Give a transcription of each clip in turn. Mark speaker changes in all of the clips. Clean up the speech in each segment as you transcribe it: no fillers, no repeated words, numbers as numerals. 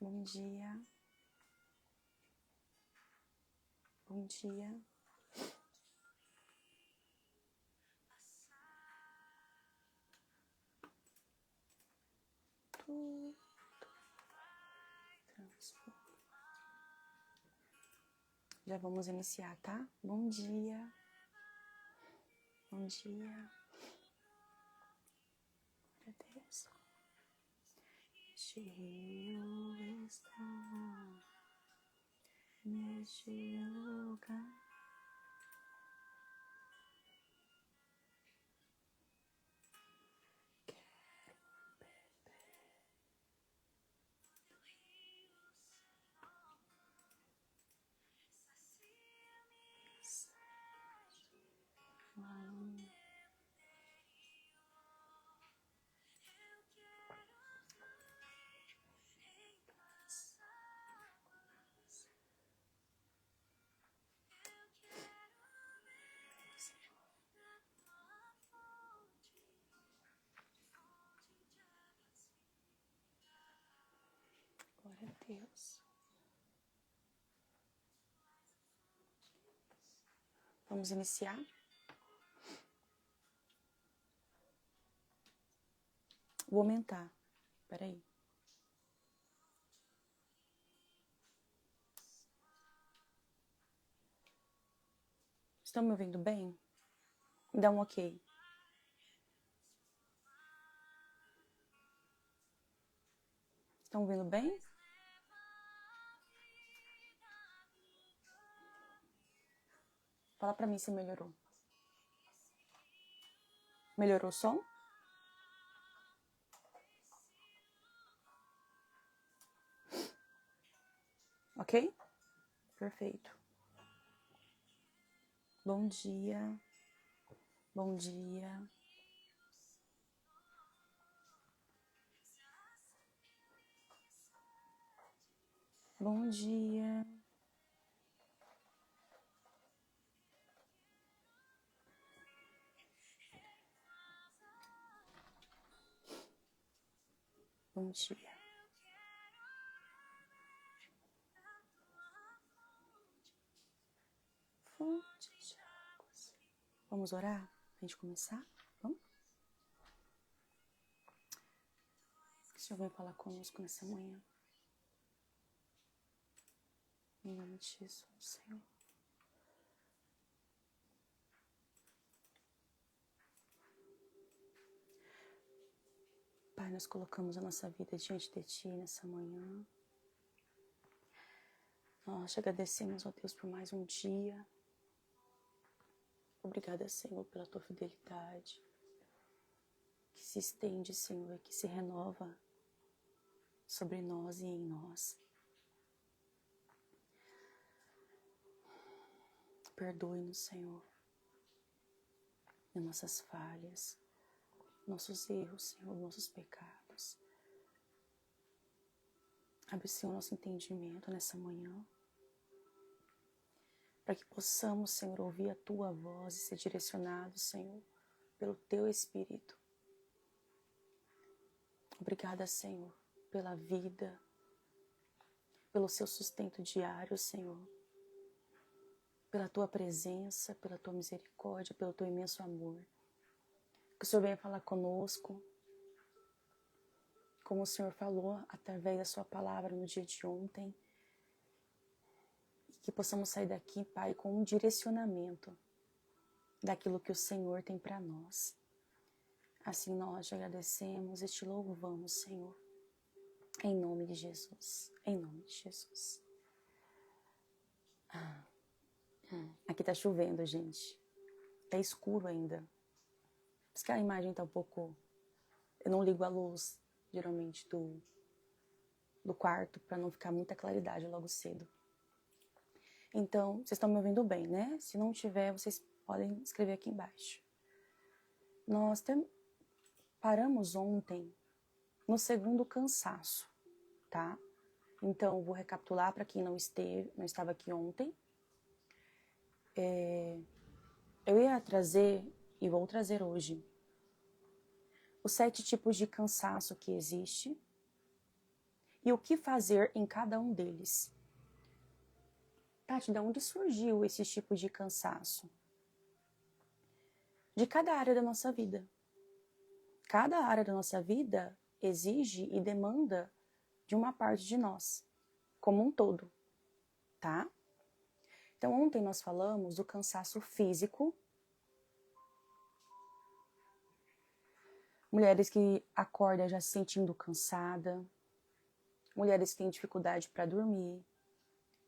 Speaker 1: Bom dia. Bom dia. Tudo transforma. Já vamos iniciar, tá? Bom dia. Bom dia. Glória a Deus. Este rio está neste lugar. Glória a Deus. Vamos iniciar? Vou aumentar. Espera aí. Estão me ouvindo bem? Me dá um ok. Estão ouvindo bem? Fala pra mim se melhorou. Melhorou o som? Ok? Perfeito. Bom dia. Bom dia. Bom dia. Bom dia. Fonte de águas. Vamos orar? Pra gente começar? Vamos? Que o Senhor venha falar conosco nessa manhã. Em nome de Jesus, Senhor. Pai, nós colocamos a nossa vida diante de Ti nessa manhã. Nós te agradecemos, ó Deus, por mais um dia. Obrigada, Senhor, pela Tua fidelidade, que se estende, Senhor, e que se renova sobre nós e em nós. Perdoe-nos, Senhor, das nossas falhas, nossos erros, Senhor, nossos pecados. Abre, Senhor, nosso entendimento nessa manhã, para que possamos, Senhor, ouvir a Tua voz e ser direcionados, Senhor, pelo Teu Espírito. Obrigada, Senhor, pela vida, pelo Seu sustento diário, Senhor, pela Tua presença, pela Tua misericórdia, pelo Teu imenso amor. Que o Senhor venha falar conosco, como o Senhor falou através da Sua palavra no dia de ontem. Que possamos sair daqui, Pai, com um direcionamento daquilo que o Senhor tem para nós. Assim nós te agradecemos e te louvamos, Senhor. Em nome de Jesus. Em nome de Jesus. Aqui tá chovendo, gente. Tá escuro ainda. Por isso que a imagem tá um pouco... Eu não ligo a luz, geralmente, do quarto, para não ficar muita claridade logo cedo. Então, vocês estão me ouvindo bem, né? Se não tiver, vocês podem escrever aqui embaixo. Nós paramos ontem no segundo cansaço, tá? Então, vou recapitular para quem não estava aqui ontem. Eu ia trazer, e vou trazer hoje, os 7 tipos de cansaço que existe e o que fazer em cada um deles. Tati, de onde surgiu esse tipo de cansaço? De cada área da nossa vida. Cada área da nossa vida exige e demanda de uma parte de nós, como um todo, tá? Então, ontem nós falamos do cansaço físico. Mulheres que acordam já se sentindo cansada. Mulheres que têm dificuldade para dormir.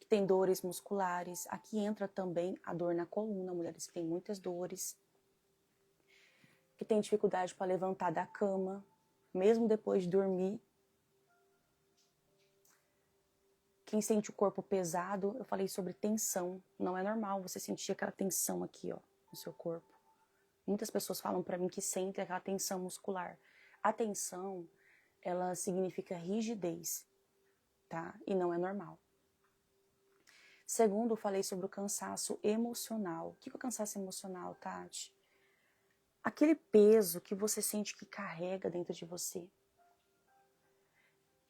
Speaker 1: Que têm dores musculares. Aqui entra também a dor na coluna. Mulheres que têm muitas dores. Que têm dificuldade para levantar da cama, mesmo depois de dormir. Quem sente o corpo pesado, eu falei sobre tensão. Não é normal você sentir aquela tensão aqui, ó, no seu corpo. Muitas pessoas falam para mim que sentem aquela tensão muscular. A tensão, ela significa rigidez, tá? E não é normal. Segundo, eu falei sobre o cansaço emocional. O que é o cansaço emocional, Tati? Aquele peso que você sente que carrega dentro de você.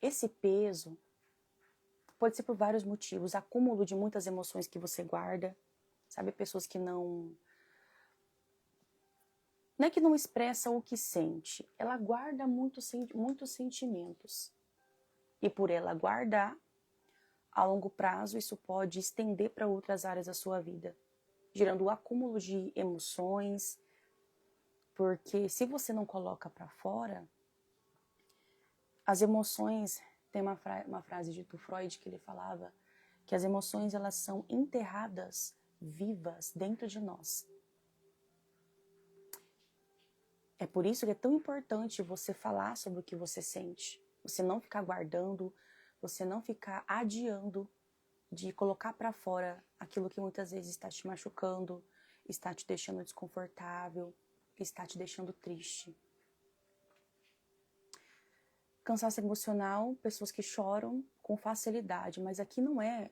Speaker 1: Esse peso pode ser por vários motivos. Acúmulo de muitas emoções que você guarda. Sabe, pessoas que não é que não expressam o que sente. Ela guarda muitos sentimentos. E por ela guardar, a longo prazo, isso pode estender para outras áreas da sua vida. Gerando o acúmulo de emoções. Porque se você não coloca para fora, as emoções... Tem uma frase do Freud que ele falava que as emoções elas são enterradas vivas dentro de nós. É por isso que é tão importante você falar sobre o que você sente. Você não ficar guardando, você não ficar adiando de colocar para fora aquilo que muitas vezes está te machucando, está te deixando desconfortável, está te deixando triste. Cansaço emocional, pessoas que choram com facilidade, mas aqui não é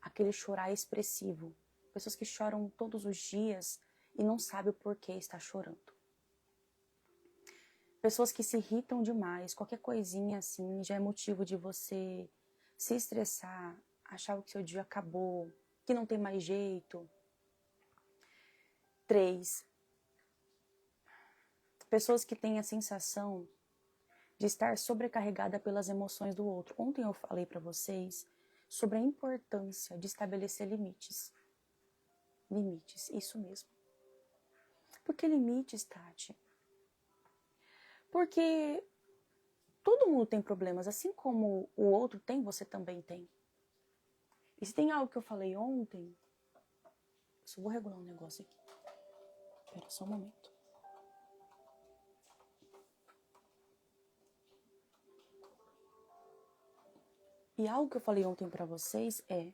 Speaker 1: aquele chorar expressivo. Pessoas que choram todos os dias e não sabem o porquê está chorando. Pessoas que se irritam demais, qualquer coisinha assim já é motivo de você se estressar, achar que seu dia acabou, que não tem mais jeito. 3. Pessoas que têm a sensação de estar sobrecarregada pelas emoções do outro. Ontem eu falei para vocês sobre a importância de estabelecer limites. Limites, isso mesmo. Por que limites, Tati? Porque todo mundo tem problemas, assim como o outro tem, você também tem. E se tem algo que eu falei ontem, eu só vou regular um negócio aqui. Espera só um momento. E algo que eu falei ontem pra vocês é: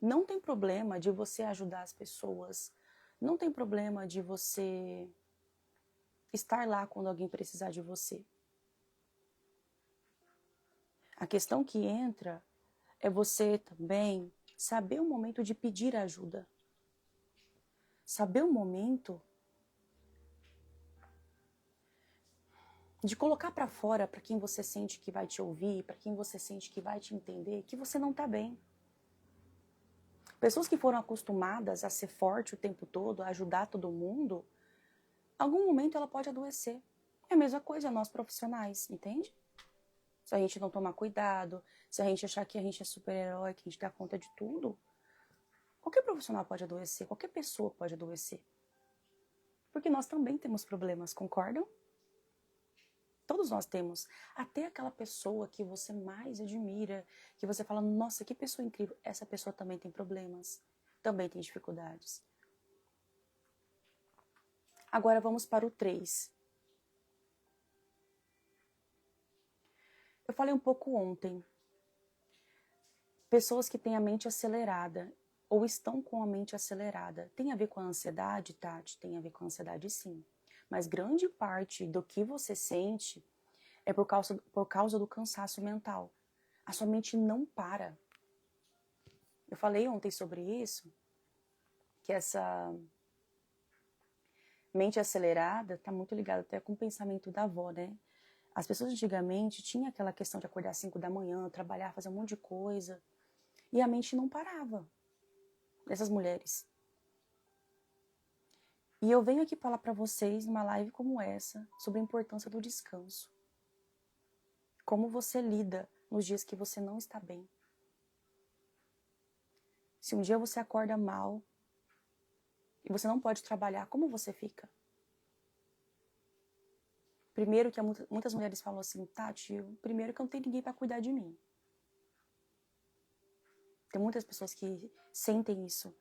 Speaker 1: não tem problema de você ajudar as pessoas, não tem problema de você estar lá quando alguém precisar de você. A questão que entra é você também saber o momento de pedir ajuda. Saber o momento de colocar para fora para quem você sente que vai te ouvir, para quem você sente que vai te entender, que você não tá bem. Pessoas que foram acostumadas a ser forte o tempo todo, a ajudar todo mundo, em algum momento ela pode adoecer. É a mesma coisa nós profissionais, entende? Se a gente não tomar cuidado, se a gente achar que a gente é super-herói, que a gente dá conta de tudo, qualquer profissional pode adoecer, qualquer pessoa pode adoecer. Porque nós também temos problemas, concordam? Todos nós temos. Até aquela pessoa que você mais admira, que você fala, nossa, que pessoa incrível. Essa pessoa também tem problemas, também tem dificuldades. Agora vamos para o 3. Eu falei um pouco ontem. Pessoas que têm a mente acelerada ou estão com a mente acelerada. Tem a ver com a ansiedade, Tati? Tem a ver com a ansiedade, sim. Mas grande parte do que você sente é por causa do cansaço mental. A sua mente não para. Eu falei ontem sobre isso, que essa mente acelerada está muito ligada até com o pensamento da avó, né? As pessoas antigamente tinham aquela questão de acordar às 5 da manhã, trabalhar, fazer um monte de coisa. E a mente não parava dessas mulheres. E eu venho aqui falar para vocês, numa live como essa, sobre a importância do descanso. Como você lida nos dias que você não está bem. Se um dia você acorda mal e você não pode trabalhar, como você fica? Primeiro que muitas mulheres falam assim, Tati, primeiro que eu não tenho ninguém para cuidar de mim. Tem muitas pessoas que sentem isso.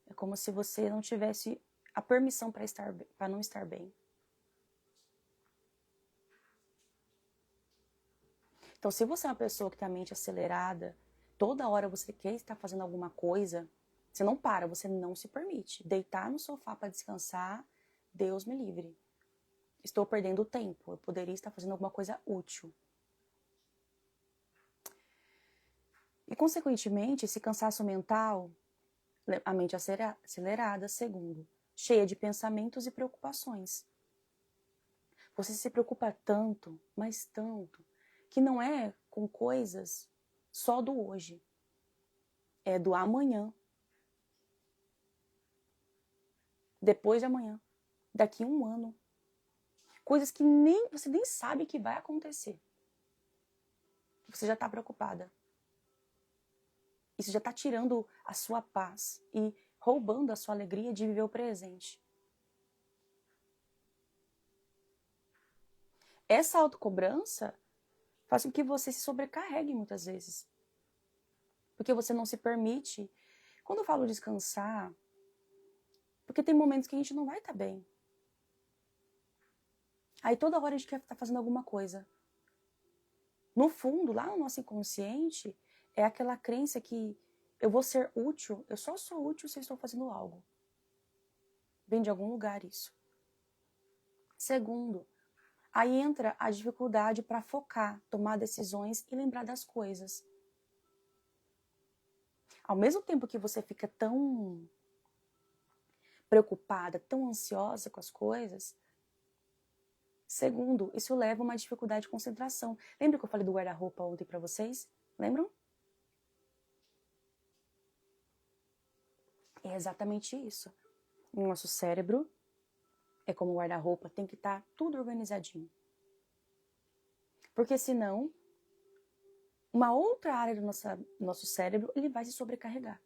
Speaker 1: É como se você não tivesse a permissão para não estar bem. Então, se você é uma pessoa que tem a mente acelerada, toda hora você quer estar fazendo alguma coisa, você não para, você não se permite. Deitar no sofá para descansar, Deus me livre. Estou perdendo tempo, eu poderia estar fazendo alguma coisa útil. E, consequentemente, esse cansaço mental, a mente acelerada, segundo, cheia de pensamentos e preocupações. Você se preocupa tanto, mas tanto, que não é com coisas só do hoje. É do amanhã. Depois de amanhã. Daqui a um ano. Coisas que você nem sabe que vai acontecer. Você já está preocupada. Isso já está tirando a sua paz e roubando a sua alegria de viver o presente. Essa autocobrança faz com que você se sobrecarregue muitas vezes. Porque você não se permite. Quando eu falo descansar, porque tem momentos que a gente não vai estar bem. Aí toda hora a gente quer estar fazendo alguma coisa. No fundo, lá no nosso inconsciente, é aquela crença que eu vou ser útil, eu só sou útil se eu estou fazendo algo. Vem de algum lugar isso. Segundo, aí entra a dificuldade para focar, tomar decisões e lembrar das coisas. Ao mesmo tempo que você fica tão preocupada, tão ansiosa com as coisas, segundo, isso leva a uma dificuldade de concentração. Lembra que eu falei do guarda-roupa ontem para vocês? Lembram? É exatamente isso. O nosso cérebro é como guarda-roupa, tem que estar tudo organizadinho. Porque senão, uma outra área do nosso cérebro, ele vai se sobrecarregar.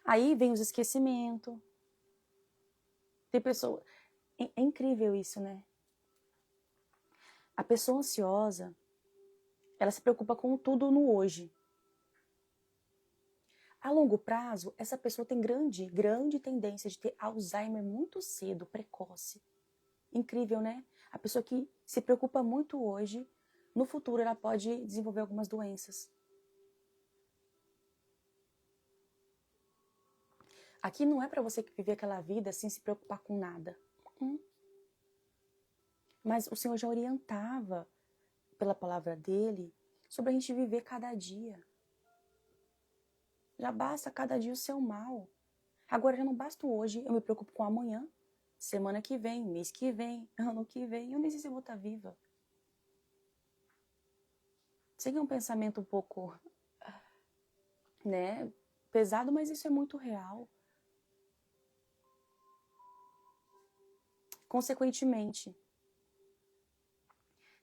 Speaker 1: Aí vem os esquecimentos. Tem pessoa... É incrível isso, né? A pessoa ansiosa, ela se preocupa com tudo no hoje. A longo prazo, essa pessoa tem grande tendência de ter Alzheimer muito cedo, precoce. Incrível, né? A pessoa que se preocupa muito hoje, no futuro ela pode desenvolver algumas doenças. Aqui não é para você viver aquela vida sem se preocupar com nada. Mas o Senhor já orientava, pela palavra dele, sobre a gente viver cada dia. Já basta cada dia o seu mal. Agora já não basta o hoje, eu me preocupo com amanhã, semana que vem, mês que vem, ano que vem, eu nem sei se eu vou estar viva. Sei que é um pensamento um pouco, né, pesado, mas isso é muito real. Consequentemente,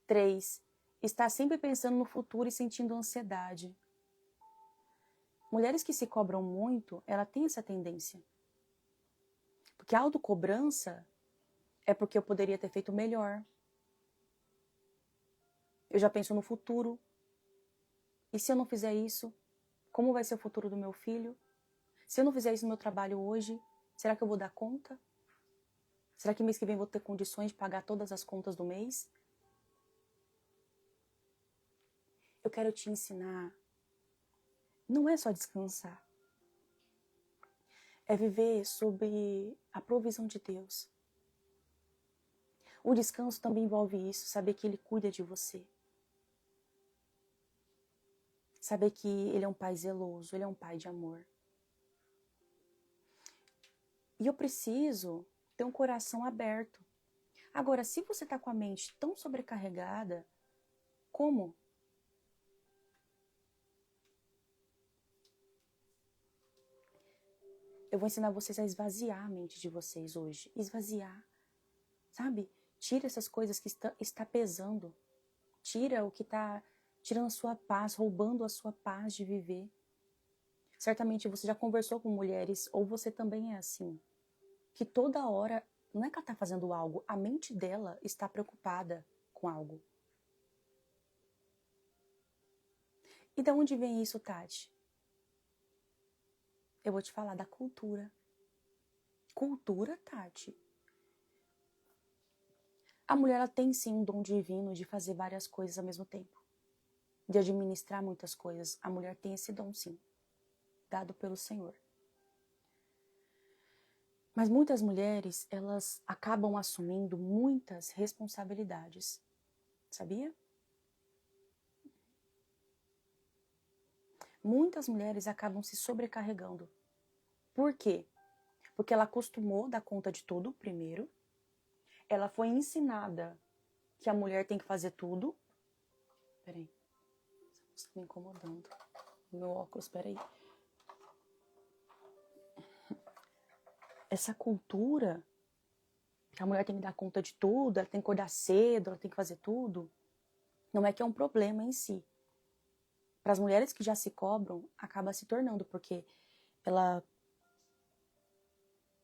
Speaker 1: 3. Está sempre pensando no futuro e sentindo ansiedade. Mulheres que se cobram muito, ela tem essa tendência. Porque a autocobrança é porque eu poderia ter feito melhor. Eu já penso no futuro. E se eu não fizer isso, como vai ser o futuro do meu filho? Se eu não fizer isso no meu trabalho hoje, será que eu vou dar conta? Será que mês que vem eu vou ter condições de pagar todas as contas do mês? Eu quero te ensinar. Não é só descansar. É viver sob a provisão de Deus. O descanso também envolve isso, saber que Ele cuida de você. Saber que Ele é um pai zeloso, Ele é um pai de amor. E eu preciso ter um coração aberto. Agora, se você está com a mente tão sobrecarregada, como? Eu vou ensinar vocês a esvaziar a mente de vocês hoje. Esvaziar, sabe? Tira essas coisas que está pesando. Tira o que está tirando a sua paz, roubando a sua paz de viver. Certamente você já conversou com mulheres, ou você também é assim, que toda hora, não é que ela está fazendo algo, a mente dela está preocupada com algo. E de onde vem isso, Tati? Eu vou te falar da cultura. Cultura, Tati. A mulher ela tem sim um dom divino de fazer várias coisas ao mesmo tempo. De administrar muitas coisas. A mulher tem esse dom sim. Dado pelo Senhor. Mas muitas mulheres, elas acabam assumindo muitas responsabilidades. Sabia? Muitas mulheres acabam se sobrecarregando. Por quê? Porque ela acostumou dar conta de tudo primeiro. Ela foi ensinada que a mulher tem que fazer tudo. Peraí. Você está me incomodando. Meu óculos, peraí. Essa cultura que a mulher tem que dar conta de tudo, ela tem que acordar cedo, ela tem que fazer tudo, não é que é um problema em si. Para as mulheres que já se cobram, acaba se tornando, porque ela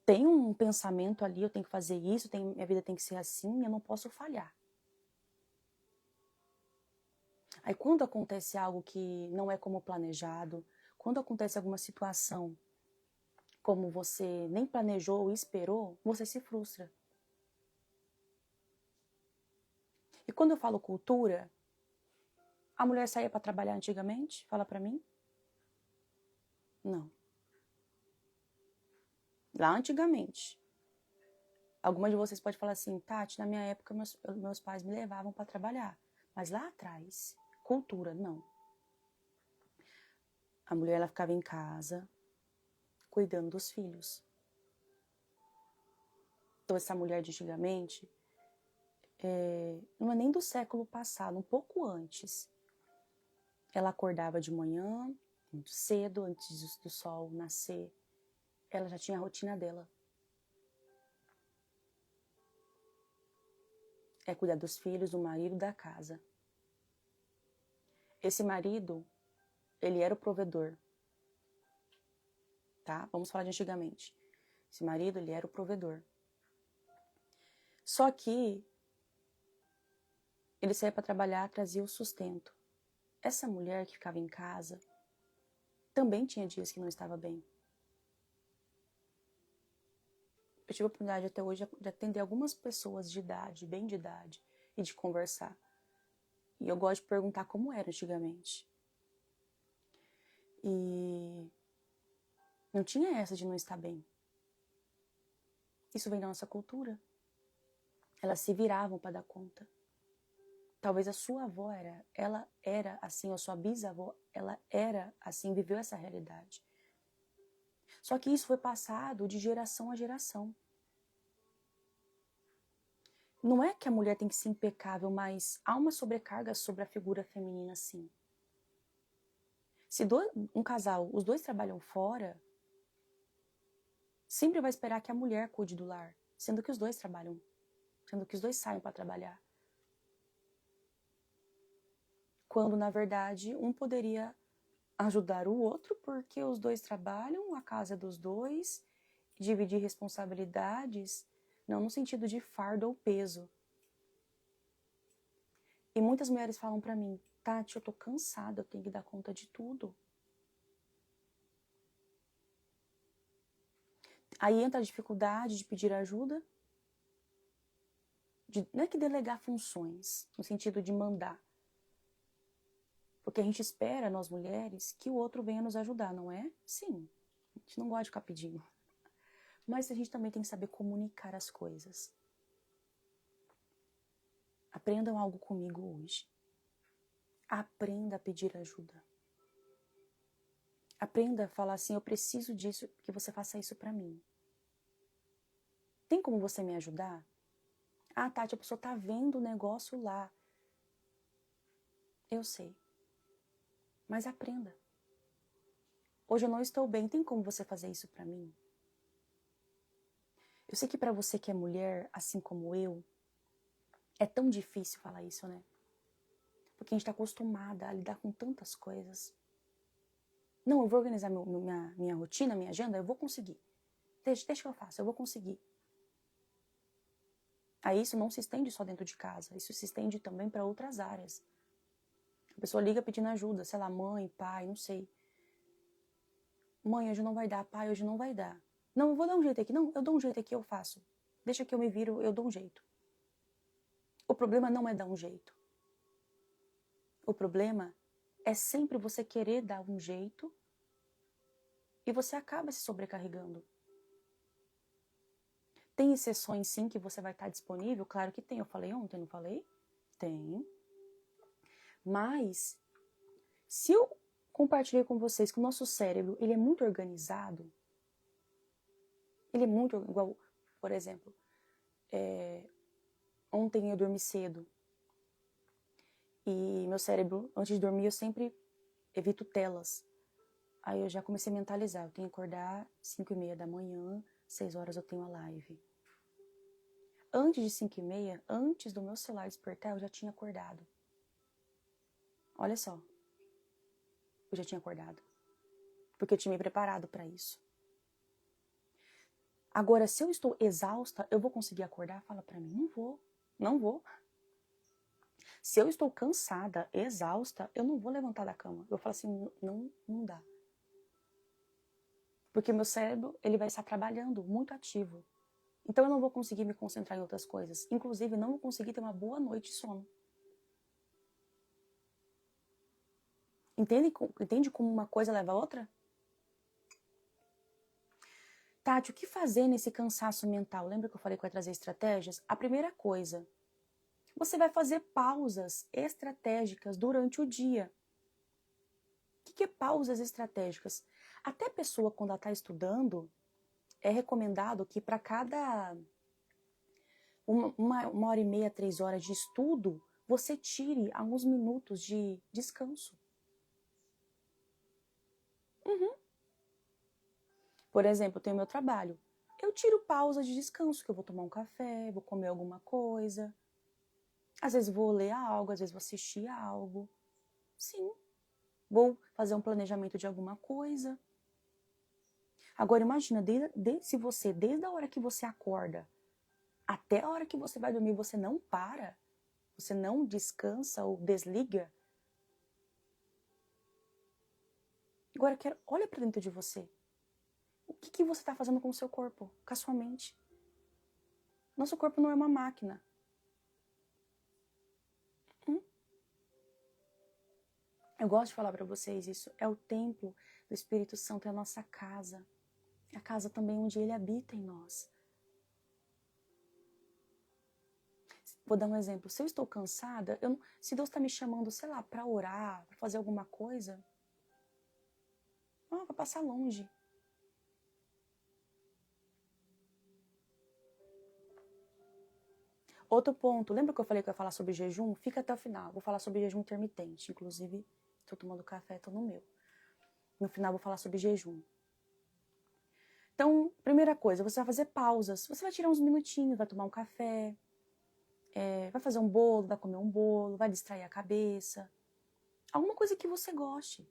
Speaker 1: tem um pensamento ali, eu tenho que fazer isso, minha vida tem que ser assim, eu não posso falhar. Aí quando acontece algo que não é como planejado, quando acontece alguma situação como você nem planejou ou esperou, você se frustra. E quando eu falo cultura, a mulher saía para trabalhar antigamente? Fala para mim. Não. Lá antigamente. Algumas de vocês podem falar assim, Tati, na minha época meus pais me levavam para trabalhar. Mas lá atrás, cultura, não. A mulher ela ficava em casa, cuidando dos filhos. Então essa mulher de antigamente, não é nem do século passado, um pouco antes. Ela acordava de manhã, muito cedo, antes do sol nascer. Ela já tinha a rotina dela. É cuidar dos filhos, do marido, da casa. Esse marido, ele era o provedor. Tá? Vamos falar de antigamente. Esse marido, ele era o provedor. Só que ele saía para trabalhar, trazia o sustento. Essa mulher que ficava em casa também tinha dias que não estava bem. Eu tive a oportunidade até hoje de atender algumas pessoas de idade, bem de idade, e de conversar. E eu gosto de perguntar como era antigamente. E não tinha essa de não estar bem. Isso vem da nossa cultura. Elas se viravam para dar conta. Talvez a sua avó ela era assim, ou a sua bisavó, ela era assim, viveu essa realidade. Só que isso foi passado de geração a geração. Não é que a mulher tem que ser impecável, mas há uma sobrecarga sobre a figura feminina, sim. Se um casal, os dois trabalham fora, sempre vai esperar que a mulher cuide do lar, sendo que os dois trabalham, sendo que os dois saem para trabalhar. Quando, na verdade, um poderia ajudar o outro, porque os dois trabalham, a casa é dos dois, dividir responsabilidades, não no sentido de fardo ou peso. E muitas mulheres falam para mim, Tati, eu tô cansada, eu tenho que dar conta de tudo. Aí entra a dificuldade de pedir ajuda, não é que delegar funções, no sentido de mandar. Porque a gente espera, nós mulheres, que o outro venha nos ajudar, não é? Sim, a gente não gosta de ficar pedindo. Mas a gente também tem que saber comunicar as coisas. Aprendam algo comigo hoje. Aprenda a pedir ajuda. Aprenda a falar assim, eu preciso disso, que você faça isso para mim. Tem como você me ajudar? Ah, Tati, a pessoa tá vendo o negócio lá. Eu sei. Mas aprenda. Hoje eu não estou bem, tem como você fazer isso pra mim? Eu sei que pra você que é mulher, assim como eu, é tão difícil falar isso, né? Porque a gente tá acostumada a lidar com tantas coisas. Não, eu vou organizar minha rotina, minha agenda, eu vou conseguir. Deixa que eu faço, eu vou conseguir. Aí isso não se estende só dentro de casa, isso se estende também para outras áreas. A pessoa liga pedindo ajuda, sei lá, mãe, pai, não sei. Mãe, hoje não vai dar, pai, hoje não vai dar. Não, eu vou dar um jeito aqui. Não, eu dou um jeito aqui, eu faço. Deixa que eu me viro, eu dou um jeito. O problema não é dar um jeito. O problema é sempre você querer dar um jeito e você acaba se sobrecarregando. Tem exceções sim que você vai estar disponível? Claro que tem. Eu falei ontem, não falei? Tem. Mas, se eu compartilhei com vocês que o nosso cérebro, ele é muito organizado, ele é muito igual, por exemplo, ontem eu dormi cedo e meu cérebro, antes de dormir, eu sempre evito telas. Aí eu já comecei a mentalizar, eu tenho que acordar 5:30 da manhã, 6 horas eu tenho a live. Antes de 5:30, antes do meu celular despertar, eu já tinha acordado. Olha só, eu já tinha acordado. Porque eu tinha me preparado para isso. Agora, se eu estou exausta, eu vou conseguir acordar? Fala para mim, não vou, não vou. Se eu estou cansada, exausta, eu não vou levantar da cama. Eu falo assim, não dá. Porque meu cérebro, ele vai estar trabalhando, muito ativo. Então eu não vou conseguir me concentrar em outras coisas. Inclusive, não vou conseguir ter uma boa noite de sono. Entende como uma coisa leva a outra? Tati, o que fazer nesse cansaço mental? Lembra que eu falei que eu ia trazer estratégias? A primeira coisa, você vai fazer pausas estratégicas durante o dia. O que é pausas estratégicas? Até a pessoa, quando ela está estudando, é recomendado que para cada uma hora e meia, 3 horas de estudo, você tire alguns minutos de descanso. Por exemplo, eu tenho meu trabalho. Eu tiro pausa de descanso, que eu vou tomar um café, vou comer alguma coisa. Às vezes vou ler algo, às vezes vou assistir algo. Sim. Vou fazer um planejamento de alguma coisa. Agora imagina, se você, desde a hora que você acorda até a hora que você vai dormir, você não para, você não descansa ou desliga. Agora, olha para dentro de você. O que você está fazendo com o seu corpo, com a sua mente? Nosso corpo não é uma máquina. Eu gosto de falar para vocês isso. É o templo do Espírito Santo, é a nossa casa. É a casa também onde ele habita em nós. Vou dar um exemplo. Se eu estou cansada, se Deus está me chamando, sei lá, para orar, para fazer alguma coisa, vai passar longe. Outro ponto, lembra que eu falei que eu ia falar sobre jejum? Fica até o final. Vou falar sobre jejum intermitente. Inclusive, estou tomando café, estou no meu. No final, vou falar sobre jejum. Então, primeira coisa, você vai fazer pausas. Você vai tirar uns minutinhos, vai tomar um café, vai fazer um bolo, vai comer um bolo, vai distrair a cabeça. Alguma coisa que você goste.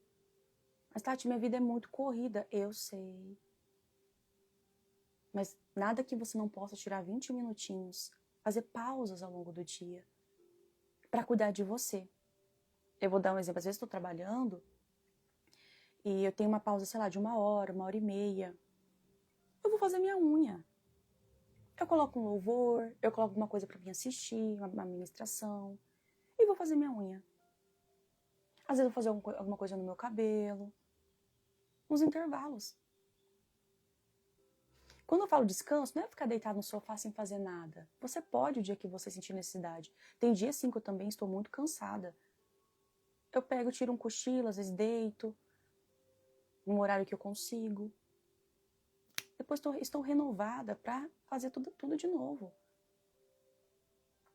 Speaker 1: Mas, Tati, minha vida é muito corrida. Eu sei. Mas nada que você não possa tirar 20 minutinhos, fazer pausas ao longo do dia para cuidar de você. Eu vou dar um exemplo. Às vezes estou trabalhando e eu tenho uma pausa, sei lá, de 1 hora, 1 hora e meia. Eu vou fazer minha unha. Eu coloco um louvor, eu coloco alguma coisa para mim assistir, uma ministração, e vou fazer minha unha. Às vezes eu vou fazer alguma coisa no meu cabelo, nos intervalos. Quando eu falo descanso, não é ficar deitado no sofá sem fazer nada. Você pode o dia que você sentir necessidade. Tem dias sim que eu também estou muito cansada. Eu pego, tiro um cochilo, às vezes deito, num horário que eu consigo. Depois estou renovada para fazer tudo de novo.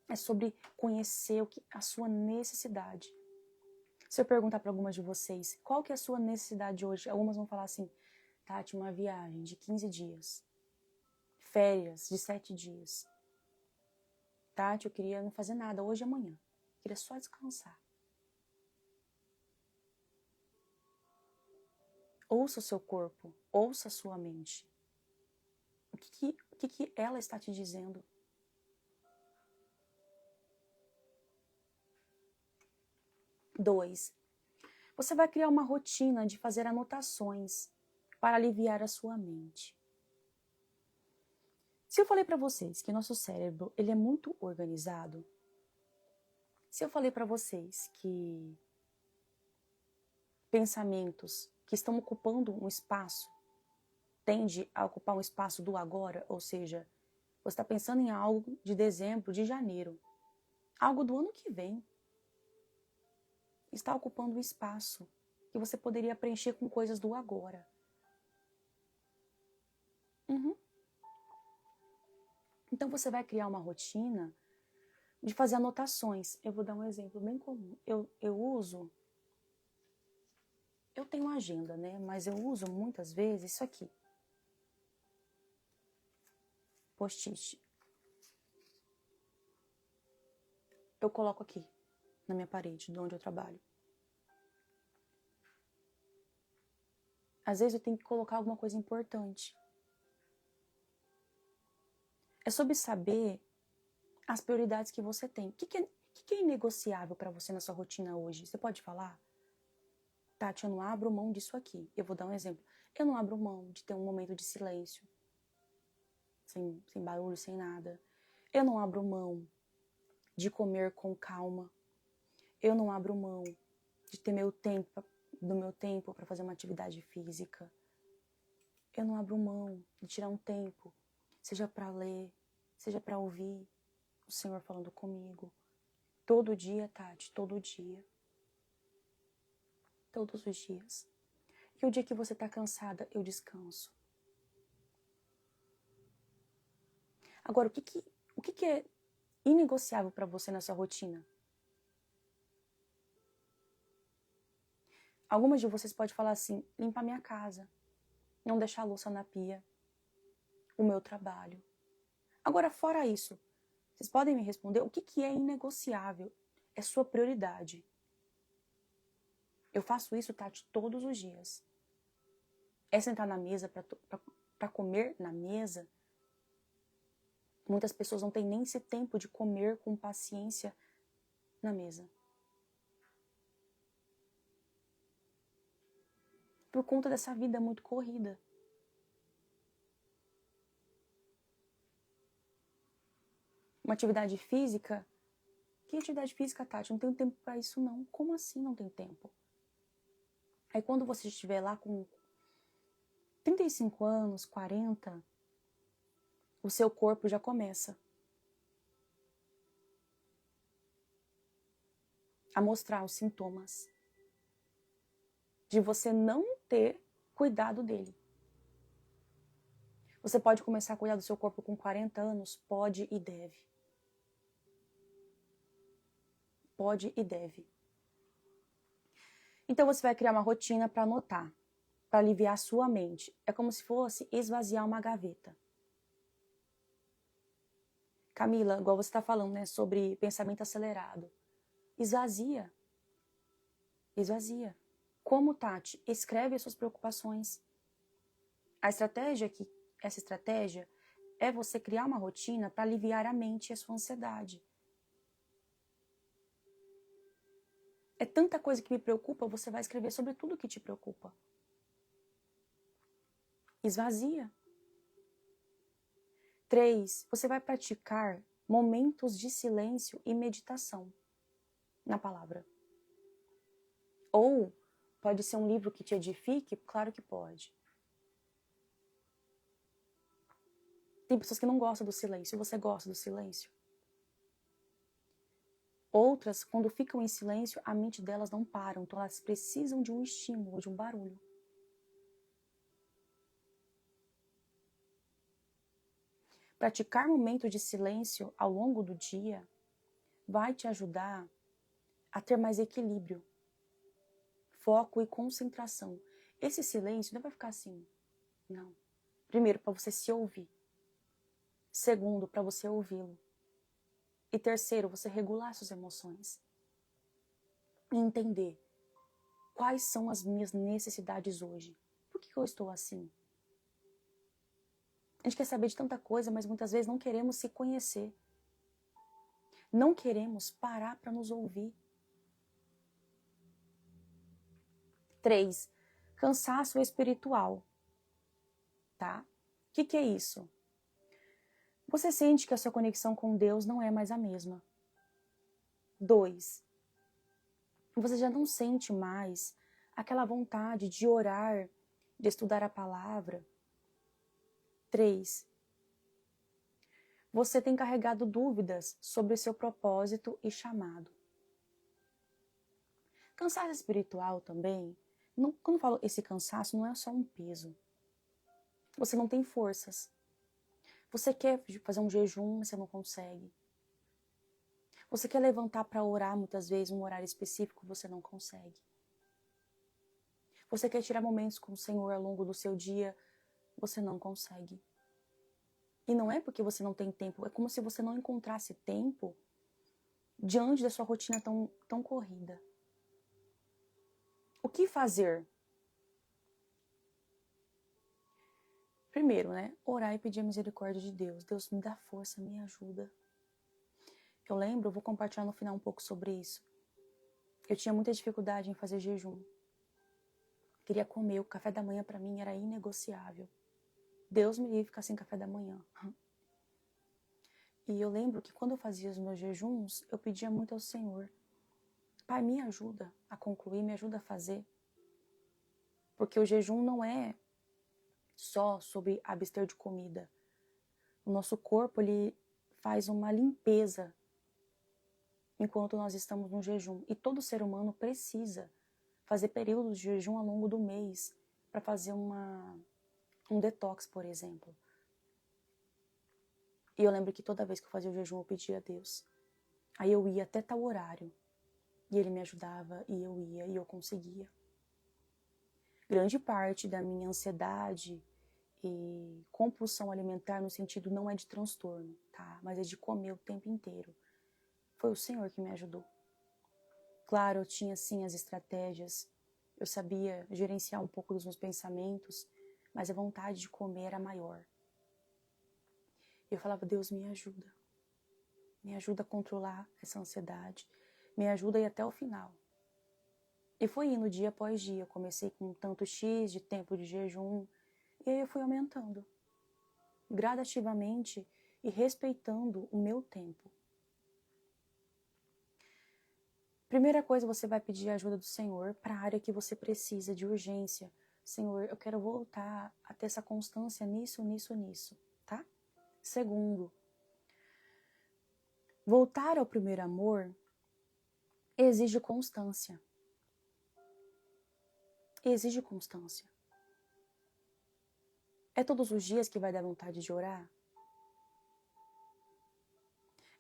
Speaker 1: É sobre conhecer a sua necessidade. Se eu perguntar para algumas de vocês, qual que é a sua necessidade hoje? Algumas vão falar assim, Tati, uma viagem de 15 dias. Férias de 7 dias. Tati, eu queria não fazer nada hoje e amanhã. Eu queria só descansar. Ouça o seu corpo, ouça a sua mente. O que ela está te dizendo? Dois, você vai criar uma rotina de fazer anotações para aliviar a sua mente. Se eu falei para vocês que nosso cérebro ele é muito organizado, se eu falei para vocês que pensamentos que estão ocupando um espaço tende a ocupar um espaço do agora, ou seja, você está pensando em algo de dezembro, de janeiro, algo do ano que vem, está ocupando um espaço que você poderia preencher com coisas do agora. Então você vai criar uma rotina de fazer anotações. Eu vou dar um exemplo bem comum. Eu tenho uma agenda, né? Mas eu uso muitas vezes isso aqui. Post-it. Eu coloco aqui, na minha parede, de onde eu trabalho. Às vezes eu tenho que colocar alguma coisa importante. É sobre saber as prioridades que você tem. O que é inegociável para você na sua rotina hoje? Você pode falar? Tati, eu não abro mão disso aqui. Eu vou dar um exemplo. Eu não abro mão de ter um momento de silêncio. Sem barulho, sem nada. Eu não abro mão de comer com calma. Eu não abro mão de ter do meu tempo para fazer uma atividade física. Eu não abro mão de tirar um tempo, seja para ler, seja para ouvir o Senhor falando comigo. Todo dia, Tati, todo dia. Todos os dias. E o dia que você está cansada, eu descanso. Agora, o que é inegociável para você na sua rotina? Algumas de vocês podem falar assim, limpar minha casa, não deixar a louça na pia, o meu trabalho. Agora, fora isso, vocês podem me responder o que é inegociável? É sua prioridade. Eu faço isso, Tati, todos os dias. É sentar na mesa para comer na mesa. Muitas pessoas não têm nem esse tempo de comer com paciência na mesa. Por conta dessa vida muito corrida. Uma atividade física? Que atividade física, Tati? Não tenho tempo para isso, não. Como assim não tem tempo? Aí quando você estiver lá com 35 anos, 40, o seu corpo já começa a mostrar os sintomas de você não ter cuidado dele. Você pode começar a cuidar do seu corpo com 40 anos? Pode e deve. Pode e deve. Então você vai criar uma rotina para anotar, para aliviar a sua mente. É como se fosse esvaziar uma gaveta. Camila, igual você está falando, né, sobre pensamento acelerado. Esvazia. Esvazia. Como, Tati? Escreve as suas preocupações. Essa estratégia é você criar uma rotina para aliviar a mente e a sua ansiedade. É tanta coisa que me preocupa, você vai escrever sobre tudo que te preocupa. Esvazia. 3, você vai praticar momentos de silêncio e meditação na palavra. Ou pode ser um livro que te edifique? Claro que pode. Tem pessoas que não gostam do silêncio. Você gosta do silêncio? Outras, quando ficam em silêncio, a mente delas não para. Então elas precisam de um estímulo, de um barulho. Praticar momentos de silêncio ao longo do dia vai te ajudar a ter mais equilíbrio, foco e concentração. Esse silêncio não vai ficar assim, não. Primeiro, para você se ouvir. Segundo, para você ouvi-lo. E terceiro, você regular suas emoções. E entender quais são as minhas necessidades hoje. Por que eu estou assim? A gente quer saber de tanta coisa, mas muitas vezes não queremos se conhecer. Não queremos parar para nos ouvir. 3. Cansaço espiritual. Tá? O que é isso? Você sente que a sua conexão com Deus não é mais a mesma. 2. Você já não sente mais aquela vontade de orar, de estudar a palavra. 3. Você tem carregado dúvidas sobre o seu propósito e chamado. Cansaço espiritual também, quando eu falo esse cansaço, não é só um peso. Você não tem forças. Você quer fazer um jejum, mas você não consegue. Você quer levantar para orar muitas vezes, um horário específico, você não consegue. Você quer tirar momentos com o Senhor ao longo do seu dia, você não consegue. E não é porque você não tem tempo, é como se você não encontrasse tempo diante da sua rotina tão corrida. O que fazer? Primeiro, orar e pedir a misericórdia de Deus. Deus, me dá força, me ajuda. Eu lembro, vou compartilhar no final um pouco sobre isso. Eu tinha muita dificuldade em fazer jejum. Queria comer, o café da manhã para mim era inegociável. Deus me livre ficar sem café da manhã. E eu lembro que quando eu fazia os meus jejuns, eu pedia muito ao Senhor. Pai, me ajuda a concluir, me ajuda a fazer. Porque o jejum não é só sobre abster de comida. O nosso corpo, ele faz uma limpeza enquanto nós estamos no jejum. E todo ser humano precisa fazer períodos de jejum ao longo do mês para fazer um detox, por exemplo. E eu lembro que toda vez que eu fazia o jejum, eu pedia a Deus. Aí eu ia até tal horário. E Ele me ajudava, e eu ia, e eu conseguia. Grande parte da minha ansiedade e compulsão alimentar no sentido não é de transtorno, tá? Mas é de comer o tempo inteiro. Foi o Senhor que me ajudou. Claro, eu tinha sim as estratégias, eu sabia gerenciar um pouco dos meus pensamentos, mas a vontade de comer era maior. Eu falava, Deus, me ajuda a controlar essa ansiedade, me ajuda a ir até o final. E foi indo dia após dia, eu comecei com tanto X de tempo de jejum, e aí eu fui aumentando, gradativamente e respeitando o meu tempo. Primeira coisa, você vai pedir a ajuda do Senhor para a área que você precisa de urgência. Senhor, eu quero voltar a ter essa constância nisso, tá? Segundo, voltar ao primeiro amor exige constância. Exige constância. É todos os dias que vai dar vontade de orar?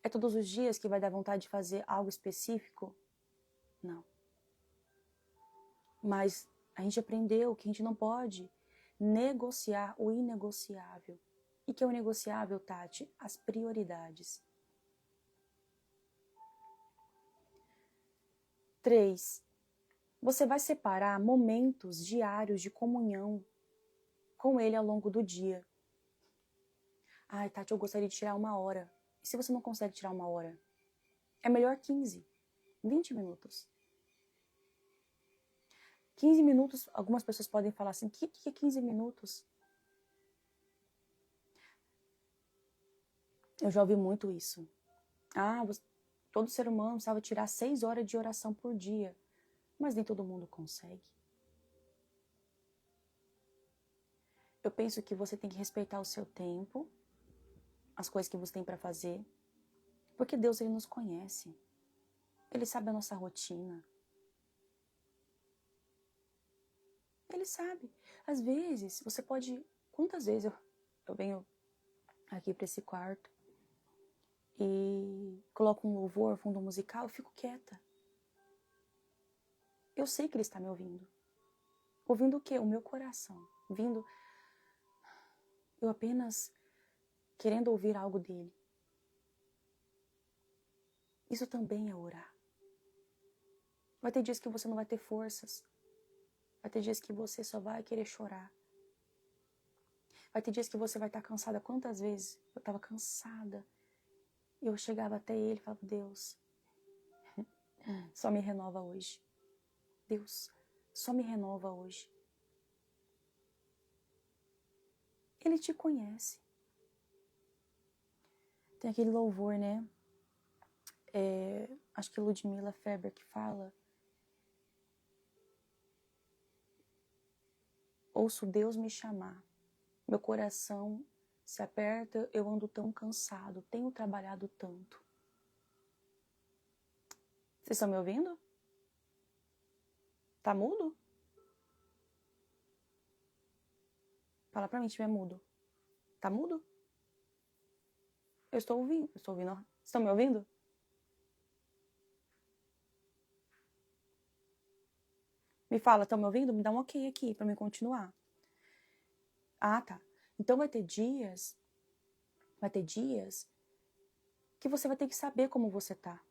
Speaker 1: É todos os dias que vai dar vontade de fazer algo específico? Não. Mas a gente aprendeu que a gente não pode negociar o inegociável. E que é o negociável, Tati? As prioridades. 3. Você vai separar momentos diários de comunhão com Ele ao longo do dia. Ai, Tati, eu gostaria de tirar 1 hora. E se você não consegue tirar 1 hora? É melhor 15, 20 minutos. 15 minutos, algumas pessoas podem falar assim, o que é 15 minutos? Eu já ouvi muito isso. Todo ser humano precisava tirar 6 horas de oração por dia. Mas nem todo mundo consegue. Eu penso que você tem que respeitar o seu tempo, as coisas que você tem para fazer, porque Deus, Ele nos conhece. Ele sabe a nossa rotina. Ele sabe. Às vezes, você pode... Quantas vezes eu venho aqui para esse quarto e coloco um louvor, fundo musical, eu fico quieta. Eu sei que Ele está me ouvindo. Ouvindo o quê? O meu coração. Ouvindo eu apenas querendo ouvir algo dele. Isso também é orar. Vai ter dias que você não vai ter forças. Vai ter dias que você só vai querer chorar. Vai ter dias que você vai estar cansada. Quantas vezes eu estava cansada e eu chegava até ele e falava, Deus, só me renova hoje. Deus, só me renova hoje. Ele te conhece. Tem aquele louvor, né? Acho que Ludmila Feber que fala. Ouço Deus me chamar. Meu coração se aperta, eu ando tão cansado, tenho trabalhado tanto. Vocês estão me ouvindo? Tá mudo? Fala pra mim se estiver mudo. Tá mudo? Eu estou ouvindo. Estou ouvindo. Estão me ouvindo? Me fala, estão me ouvindo? Me dá um ok aqui pra mim continuar. Ah, tá. Então vai ter dias que você vai ter que saber como você tá.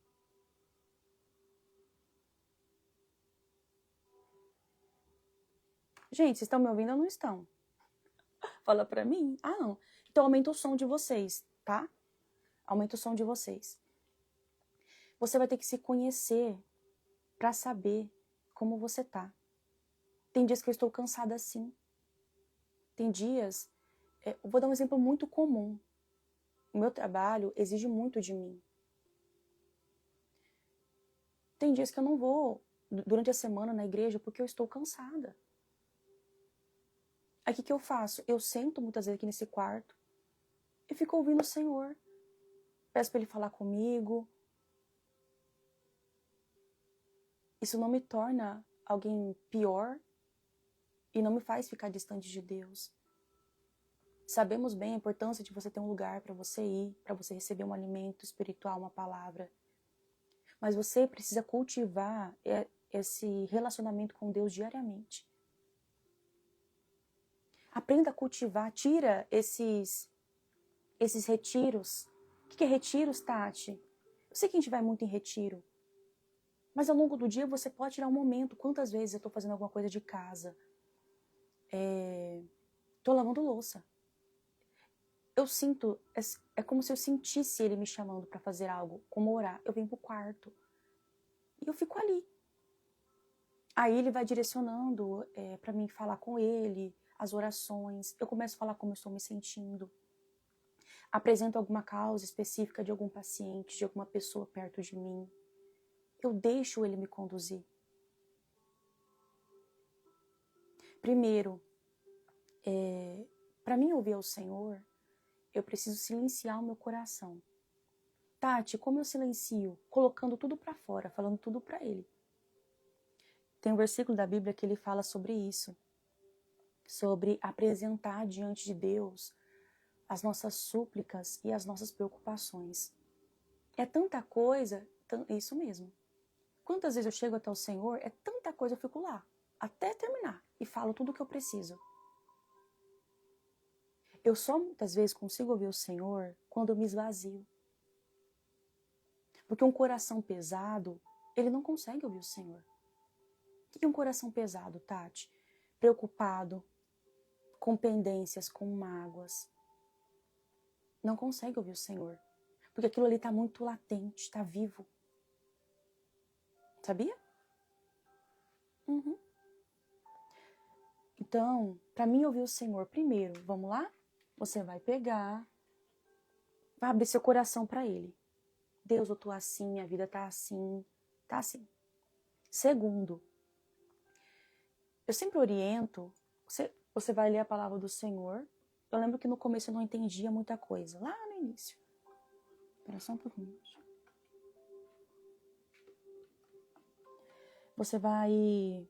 Speaker 1: Gente, vocês estão me ouvindo ou não estão? Fala pra mim. Ah, não. Então aumenta o som de vocês, tá? Aumenta o som de vocês. Você vai ter que se conhecer pra saber como você tá. Tem dias que eu estou cansada assim. Tem dias... eu vou dar um exemplo muito comum. O meu trabalho exige muito de mim. Tem dias que eu não vou durante a semana na igreja porque eu estou cansada. Aí o que eu faço? Eu sento muitas vezes aqui nesse quarto e fico ouvindo o Senhor. Peço para Ele falar comigo. Isso não me torna alguém pior e não me faz ficar distante de Deus. Sabemos bem a importância de você ter um lugar para você ir, para você receber um alimento espiritual, uma palavra. Mas você precisa cultivar esse relacionamento com Deus diariamente. Aprenda a cultivar, tira esses retiros. O que é retiros, Tati? Eu sei que a gente vai muito em retiro. Mas ao longo do dia você pode tirar um momento. Quantas vezes eu estou fazendo alguma coisa de casa? Estou lavando louça. Eu sinto, é como se eu sentisse ele me chamando para fazer algo, como orar. Eu venho pro quarto e eu fico ali. Aí ele vai direcionando para mim falar com ele, as orações. Eu começo a falar como eu estou me sentindo. Apresento alguma causa específica de algum paciente, de alguma pessoa perto de mim. Eu deixo ele me conduzir. Primeiro, para mim ouvir ao Senhor, eu preciso silenciar o meu coração. Tati, como eu silencio? Colocando tudo para fora, falando tudo para Ele. Tem um versículo da Bíblia que ele fala sobre isso. Sobre apresentar diante de Deus as nossas súplicas e as nossas preocupações. É tanta coisa, isso mesmo. Quantas vezes eu chego até o Senhor, é tanta coisa, eu fico lá, até terminar, e falo tudo o que eu preciso. Eu só muitas vezes consigo ouvir o Senhor quando eu me esvazio. Porque um coração pesado, ele não consegue ouvir o Senhor. O que é um coração pesado, Tati? Preocupado, com pendências, com mágoas. Não consegue ouvir o Senhor. Porque aquilo ali está muito latente, está vivo. Sabia? Uhum. Então, para mim ouvir o Senhor, primeiro, vamos lá? Você vai pegar, vai abrir seu coração para Ele. Deus, eu tô assim, minha vida tá assim, tá assim. Segundo, eu sempre oriento, você vai ler a palavra do Senhor. Eu lembro que no começo eu não entendia muita coisa, lá no início. Espera só um pouquinho. Você vai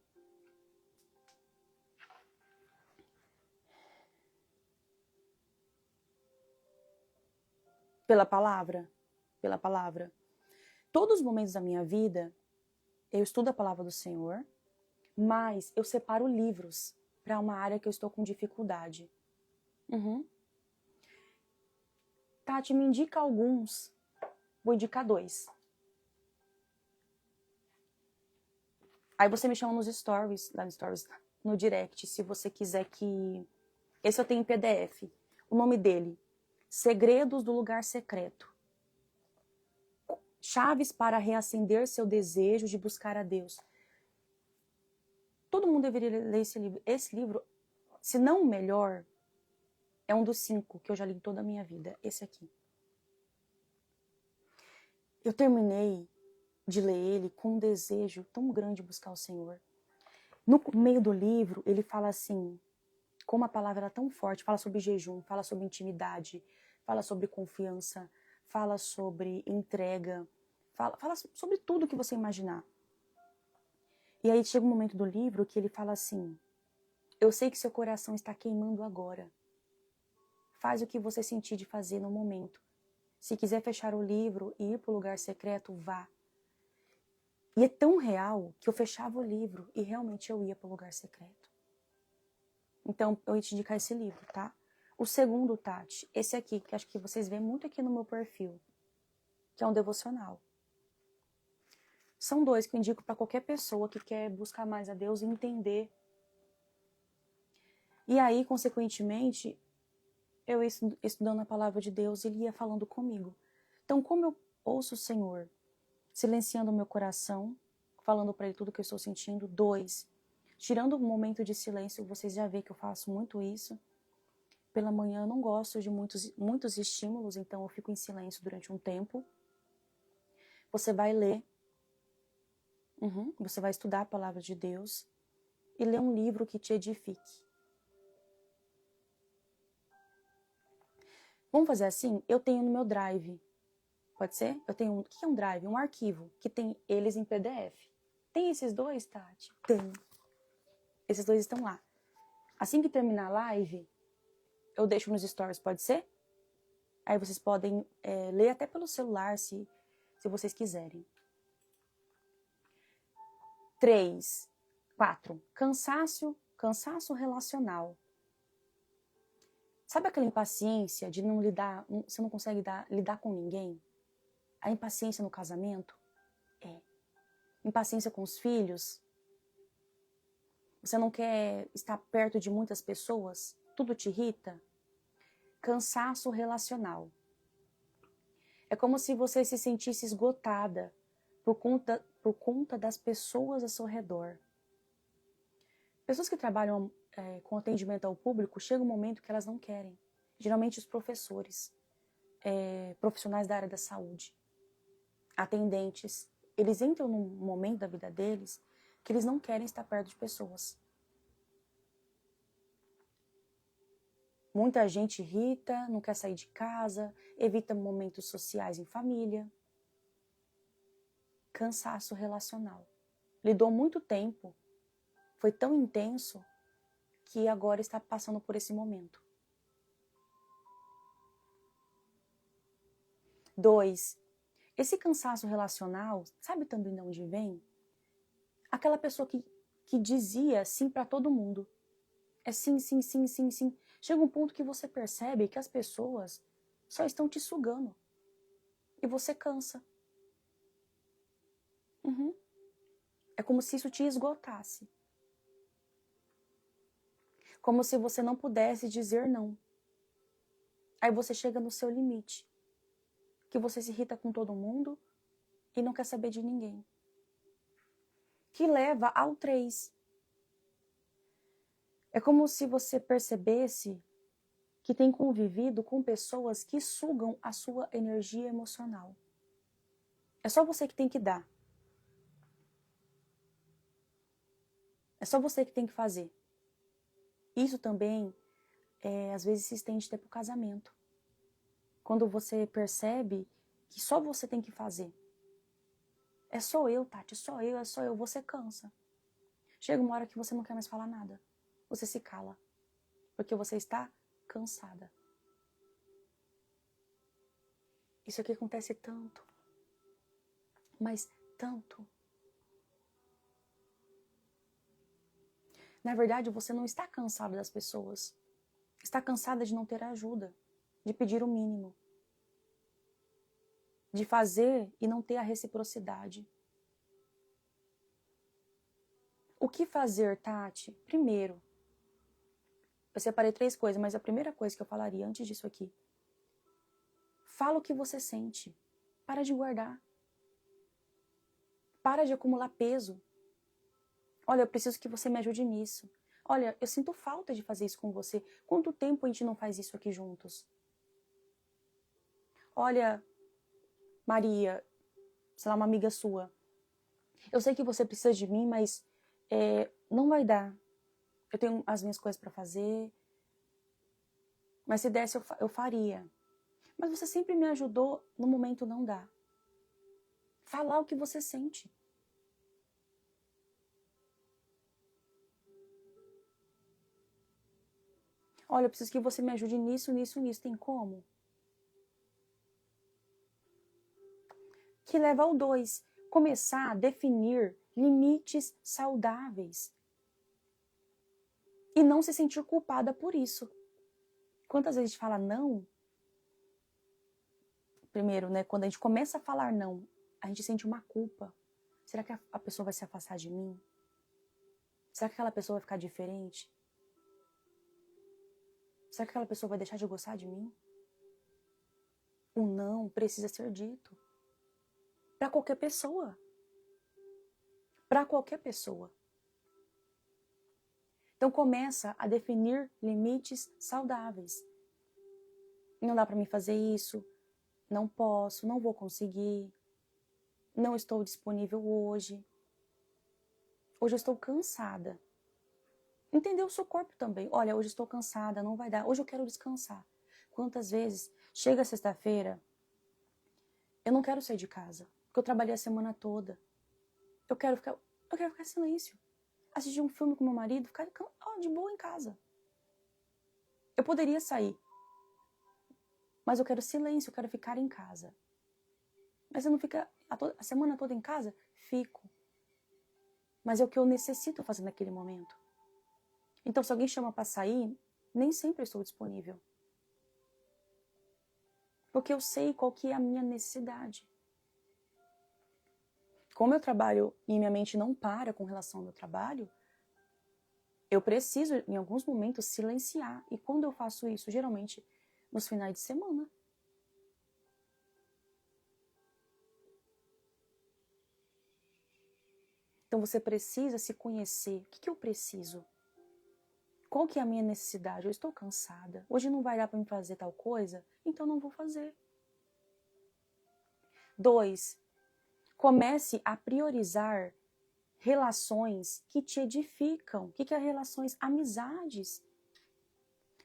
Speaker 1: pela palavra. pela palavra. Todos os momentos da minha vida, eu estudo a palavra do Senhor, mas eu separo livros para uma área que eu estou com dificuldade. Tati, me indica alguns. Vou indicar 2. Aí você me chama nos stories, lá nos stories, no direct, se você quiser que... Esse eu tenho em PDF. O nome dele, Segredos do Lugar Secreto. Chaves para reacender seu desejo de buscar a Deus. Todo mundo deveria ler esse livro. Esse livro, se não o melhor, é um dos 5 que eu já li em toda a minha vida. Esse aqui. Eu terminei de ler ele com um desejo tão grande de buscar o Senhor. No meio do livro, ele fala assim, como a palavra é tão forte, fala sobre jejum, fala sobre intimidade, fala sobre confiança, fala sobre entrega, fala sobre tudo que você imaginar. E aí chega um momento do livro que ele fala assim, eu sei que seu coração está queimando agora. Faz o que você sentir de fazer no momento. Se quiser fechar o livro e ir para o lugar secreto, vá. E é tão real que eu fechava o livro e realmente eu ia para o lugar secreto. Então, eu ia te indicar esse livro, tá? O segundo, Tati, esse aqui, que acho que vocês veem muito aqui no meu perfil, que é um devocional. São 2 que eu indico para qualquer pessoa que quer buscar mais a Deus e entender. E aí, consequentemente, eu ia estudando a palavra de Deus e Ele ia falando comigo. Então, como eu ouço o Senhor, silenciando o meu coração, falando para Ele tudo que eu estou sentindo. 2, tirando um momento de silêncio, vocês já vê que eu faço muito isso. Pela manhã eu não gosto de muitos estímulos, então eu fico em silêncio durante um tempo. Você vai ler, você vai estudar a palavra de Deus e ler um livro que te edifique. Vamos fazer assim? Eu tenho no meu Drive. Pode ser? Eu tenho o que é um Drive? Um arquivo que tem eles em PDF. Tem esses 2, Tati? Tem. Esses 2 estão lá. Assim que terminar a live, eu deixo nos stories, pode ser? Aí vocês podem ler até pelo celular, se vocês quiserem. 3, 4. Cansaço relacional. Sabe aquela impaciência de não lidar, você não consegue lidar com ninguém? A impaciência no casamento? Impaciência com os filhos? Você não quer estar perto de muitas pessoas? Tudo te irrita? Cansaço relacional. É como se você se sentisse esgotada por conta das pessoas ao seu redor. Pessoas que trabalham com atendimento ao público, chega um momento que elas não querem. Geralmente os professores, profissionais da área da saúde, atendentes, eles entram num momento da vida deles que eles não querem estar perto de pessoas. Muita gente irrita, não quer sair de casa, evita momentos sociais em família. Cansaço relacional. Lidou muito tempo, foi tão intenso que agora está passando por esse momento. 2, esse cansaço relacional, sabe também de onde vem? Aquela pessoa que dizia sim para todo mundo. É sim, sim, sim, sim, sim. Chega um ponto que você percebe que as pessoas só estão te sugando. E você cansa. É como se isso te esgotasse. Como se você não pudesse dizer não. Aí você chega no seu limite. Que você se irrita com todo mundo e não quer saber de ninguém. Que leva ao 3. É como se você percebesse que tem convivido com pessoas que sugam a sua energia emocional. É só você que tem que dar. É só você que tem que fazer. Isso também, às vezes, se estende até para o casamento. Quando você percebe que só você tem que fazer. É só eu, Tati, é só eu, você cansa. Chega uma hora que você não quer mais falar nada. Você se cala. Porque você está cansada. Isso aqui acontece tanto. Mas tanto. Na verdade, você não está cansada das pessoas. Está cansada de não ter ajuda, de pedir o mínimo, de fazer e não ter a reciprocidade. O que fazer, Tati? Primeiro, eu separei 3 coisas, mas a primeira coisa que eu falaria antes disso aqui. Fala o que você sente. Para de guardar. Para de acumular peso. Olha, eu preciso que você me ajude nisso. Olha, eu sinto falta de fazer isso com você. Quanto tempo a gente não faz isso aqui juntos? Olha, Maria, sei lá, uma amiga sua. Eu sei que você precisa de mim, mas não vai dar. Eu tenho as minhas coisas para fazer. Mas se desse, eu faria. Mas você sempre me ajudou, no momento não dá. Falar o que você sente. Olha, eu preciso que você me ajude nisso, nisso, nisso. Tem como? Que leva ao 2. Começar a definir limites saudáveis. E não se sentir culpada por isso. Quantas vezes a gente fala não? Primeiro, né, quando a gente começa a falar não, a gente sente uma culpa. Será que a pessoa vai se afastar de mim? Será que aquela pessoa vai ficar diferente? Será que aquela pessoa vai deixar de gostar de mim? O não precisa ser dito. Para qualquer pessoa. Para qualquer pessoa. Então começa a definir limites saudáveis. Não dá para mim fazer isso. Não posso, não vou conseguir. Não estou disponível hoje. Hoje eu estou cansada. Entender o seu corpo também. Olha, hoje eu estou cansada, não vai dar. Hoje eu quero descansar. Quantas vezes chega sexta-feira, eu não quero sair de casa, porque eu trabalhei a semana toda. Eu quero ficar em silêncio. Assistir um filme com meu marido, ficar de boa em casa. Eu poderia sair, mas eu quero silêncio, eu quero ficar em casa. Mas você não fica a semana toda em casa? Fico. Mas é o que eu necessito fazer naquele momento. Então, se alguém chama para sair, nem sempre eu estou disponível. Porque eu sei qual que é a minha necessidade. Como eu trabalho e minha mente não para com relação ao meu trabalho, eu preciso, em alguns momentos, silenciar. E quando eu faço isso? Geralmente, nos finais de semana. Então, você precisa se conhecer. O que eu preciso? Qual que é a minha necessidade? Eu estou cansada. Hoje não vai dar para me fazer tal coisa? Então, não vou fazer. 2. Comece a priorizar relações que te edificam. O que é relações? Amizades.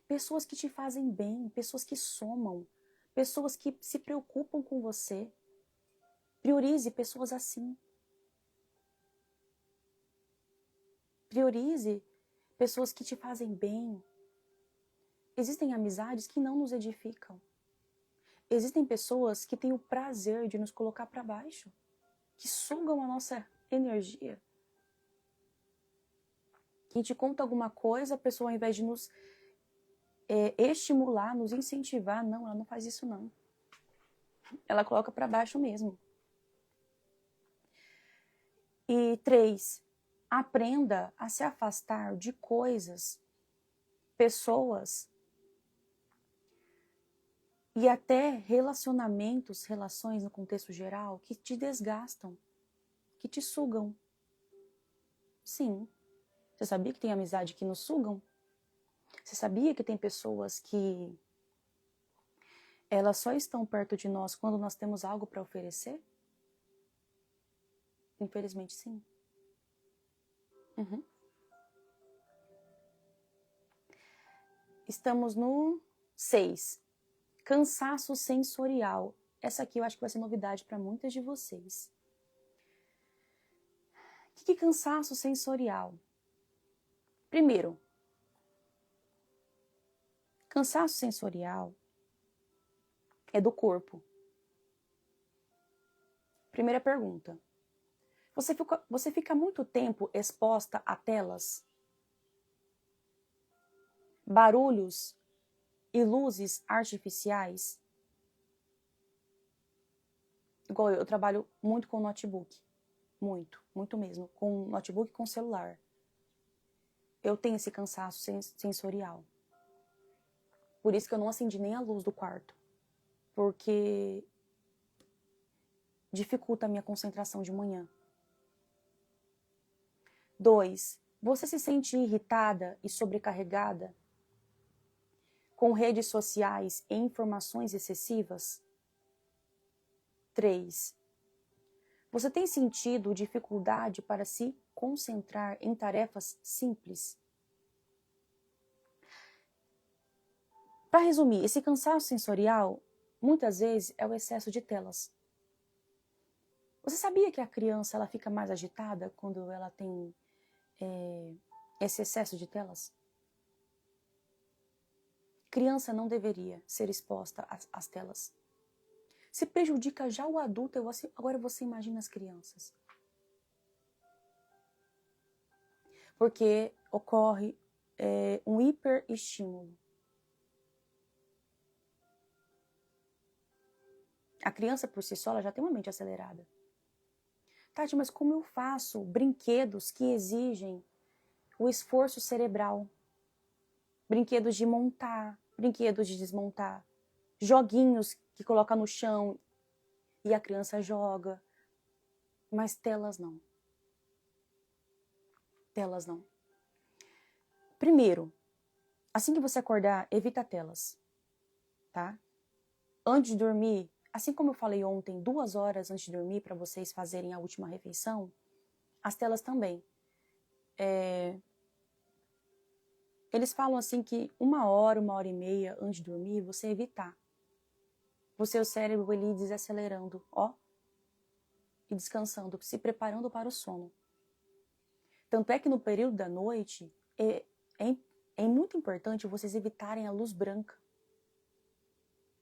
Speaker 1: Pessoas que te fazem bem, pessoas que somam, pessoas que se preocupam com você. Priorize pessoas assim. Priorize pessoas que te fazem bem. Existem amizades que não nos edificam. Existem pessoas que têm o prazer de nos colocar para baixo, que sugam a nossa energia. Que a gente conta alguma coisa, a pessoa, ao invés de nos estimular, nos incentivar, não, ela não faz isso não. Ela coloca para baixo mesmo. E 3, aprenda a se afastar de coisas, pessoas e até relações no contexto geral que te desgastam, que te sugam. Sim. Você sabia que tem amizade que nos sugam? Você sabia que tem pessoas que elas só estão perto de nós quando nós temos algo para oferecer? Infelizmente, sim. Uhum. Estamos no 6. Cansaço sensorial. Essa aqui eu acho que vai ser novidade para muitas de vocês. O que é cansaço sensorial? Primeiro, cansaço sensorial é do corpo. Primeira pergunta. Você fica muito tempo exposta a telas, barulhos e luzes artificiais? Igual eu trabalho muito com notebook. Muito mesmo. Com notebook e com celular. Eu tenho esse cansaço sensorial. Por isso que eu não acendi nem a luz do quarto. Porque dificulta a minha concentração de manhã. 2. Você se sente irritada e sobrecarregada com redes sociais e informações excessivas? 3. Você tem sentido dificuldade para se concentrar em tarefas simples? Para resumir, esse cansaço sensorial, muitas vezes, é o excesso de telas. Você sabia que a criança ela fica mais agitada quando ela tem esse excesso de telas? Criança não deveria ser exposta às telas. Se prejudica já o adulto, agora você imagina as crianças. Porque ocorre um hiperestímulo. A criança por si só ela já tem uma mente acelerada. Tati, mas como eu faço brinquedos que exigem o esforço cerebral? Brinquedos de montar, brinquedos de desmontar, joguinhos que coloca no chão e a criança joga. Mas telas não. Telas não. Primeiro, assim que você acordar, evita telas, tá? Antes de dormir, assim como eu falei ontem, 2 horas antes de dormir para vocês fazerem a última refeição, as telas também. Eles falam assim que 1 hora, 1h30 antes de dormir, você evitar. O seu cérebro ele desacelerando, e descansando, se preparando para o sono. Tanto é que no período da noite, é muito importante vocês evitarem a luz branca.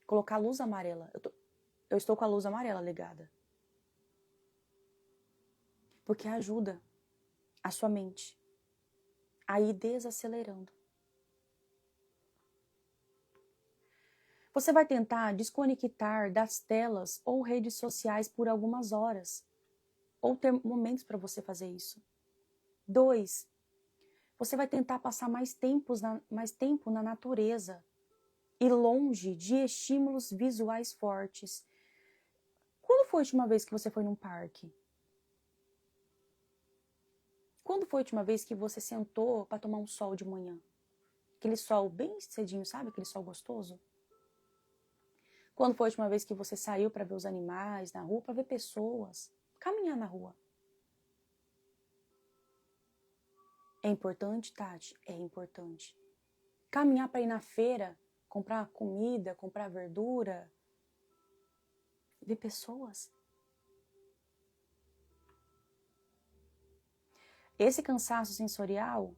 Speaker 1: Colocar a luz amarela. Eu estou com a luz amarela ligada. Porque ajuda a sua mente a ir desacelerando. Você vai tentar desconectar das telas ou redes sociais por algumas horas. Ou ter momentos para você fazer isso. 2. Você vai tentar passar mais tempo na natureza e longe de estímulos visuais fortes. Quando foi a última vez que você foi num parque? Quando foi a última vez que você sentou para tomar um sol de manhã? Aquele sol bem cedinho, sabe? Aquele sol gostoso? Quando foi a última vez que você saiu para ver os animais na rua, para ver pessoas? Caminhar na rua. É importante, Tati? É importante. Caminhar para ir na feira, comprar comida, comprar verdura, ver pessoas. Esse cansaço sensorial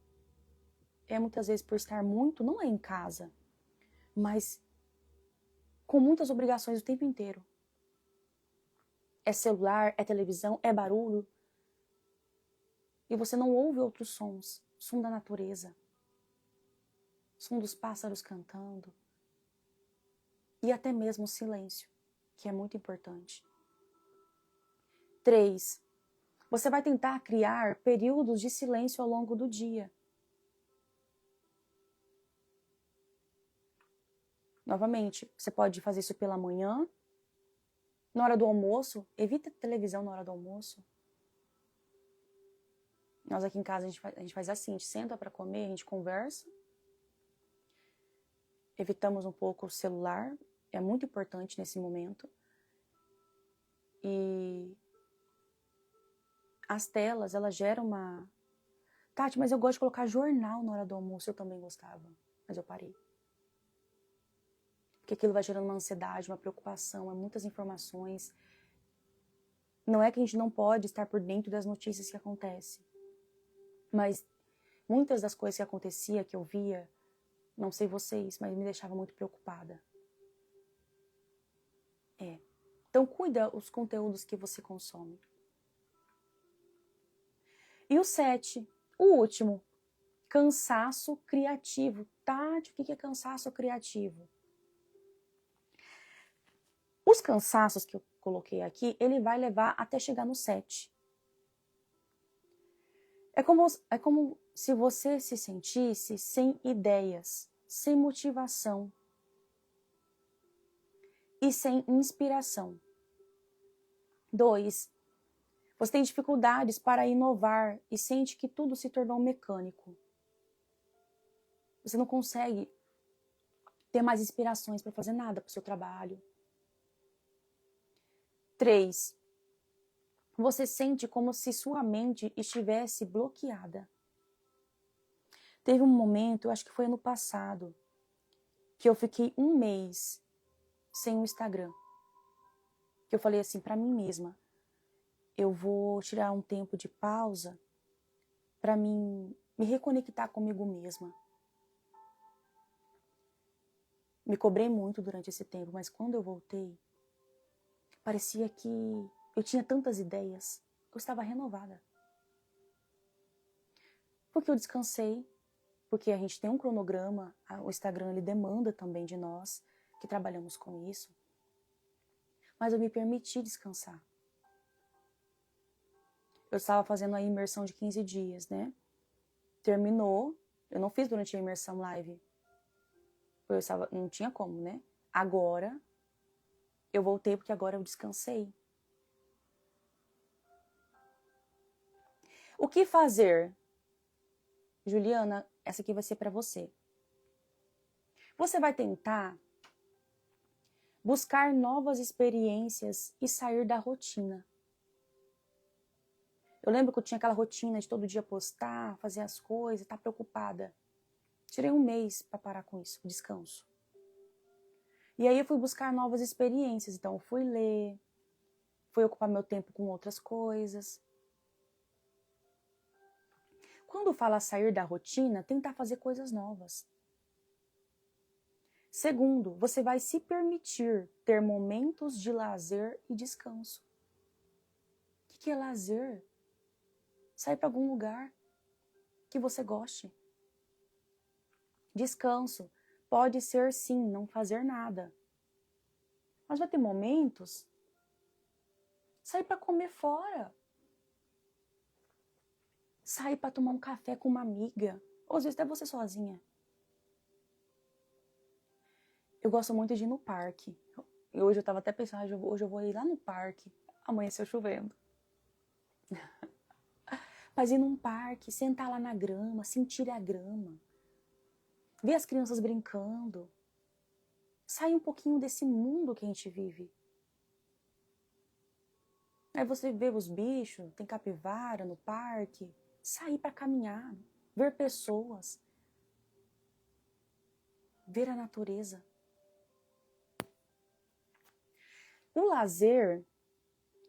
Speaker 1: é muitas vezes por estar muito, não é em casa, mas com muitas obrigações o tempo inteiro. É celular, é televisão, é barulho. E você não ouve outros sons. Som da natureza. Som dos pássaros cantando. E até mesmo o silêncio, que é muito importante. 3. Você vai tentar criar períodos de silêncio ao longo do dia. Novamente, você pode fazer isso pela manhã, na hora do almoço. Evita televisão na hora do almoço. Nós aqui em casa a gente faz assim, a gente senta para comer, a gente conversa. Evitamos um pouco o celular, é muito importante nesse momento. E as telas, elas geram uma... Tati, mas eu gosto de colocar jornal na hora do almoço, eu também gostava, mas eu parei. Porque aquilo vai gerando uma ansiedade, uma preocupação, é muitas informações. Não é que a gente não pode estar por dentro das notícias que acontecem. Mas muitas das coisas que acontecia, que eu via, não sei vocês, mas me deixava muito preocupada. Então, cuida os conteúdos que você consome. E o 7, o último, cansaço criativo. Tati, o que é cansaço criativo? Os cansaços que eu coloquei aqui, ele vai levar até chegar no 7. É como se você se sentisse sem ideias, sem motivação e sem inspiração. 2. Você tem dificuldades para inovar e sente que tudo se tornou mecânico. Você não consegue ter mais inspirações para fazer nada para o seu trabalho. 3. Você sente como se sua mente estivesse bloqueada. Teve um momento, eu acho que foi ano passado, que eu fiquei um mês sem o Instagram. Que eu falei assim para mim mesma, eu vou tirar um tempo de pausa para me reconectar comigo mesma. Me cobrei muito durante esse tempo, mas quando eu voltei, parecia que eu tinha tantas ideias, eu estava renovada. Porque eu descansei, porque a gente tem um cronograma, o Instagram ele demanda também de nós, que trabalhamos com isso. Mas eu me permiti descansar. Eu estava fazendo a imersão de 15 dias, né? Terminou, eu não fiz durante a imersão live. Não tinha como, né? Agora, eu voltei porque agora eu descansei. O que fazer? Juliana, essa aqui vai ser para você. Você vai tentar buscar novas experiências e sair da rotina. Eu lembro que eu tinha aquela rotina de todo dia postar, fazer as coisas, estar preocupada. Tirei um mês para parar com isso, descanso. E aí eu fui buscar novas experiências. Então eu fui ler, fui ocupar meu tempo com outras coisas. Quando fala sair da rotina, tentar fazer coisas novas. Segundo, você vai se permitir ter momentos de lazer e descanso. O que é lazer? Sair para algum lugar que você goste. Descanso pode ser, sim, não fazer nada. Mas vai ter momentos, sair para comer fora. Sair para tomar um café com uma amiga. Ou às vezes até você sozinha. Eu gosto muito de ir no parque. E hoje eu estava até pensando, hoje eu vou ir lá no parque. Amanheceu chovendo. Mas ir num parque, sentar lá na grama, sentir a grama. Ver as crianças brincando. Sair um pouquinho desse mundo que a gente vive. Aí você vê os bichos, tem capivara no parque. Sair para caminhar, ver pessoas. Ver a natureza. O lazer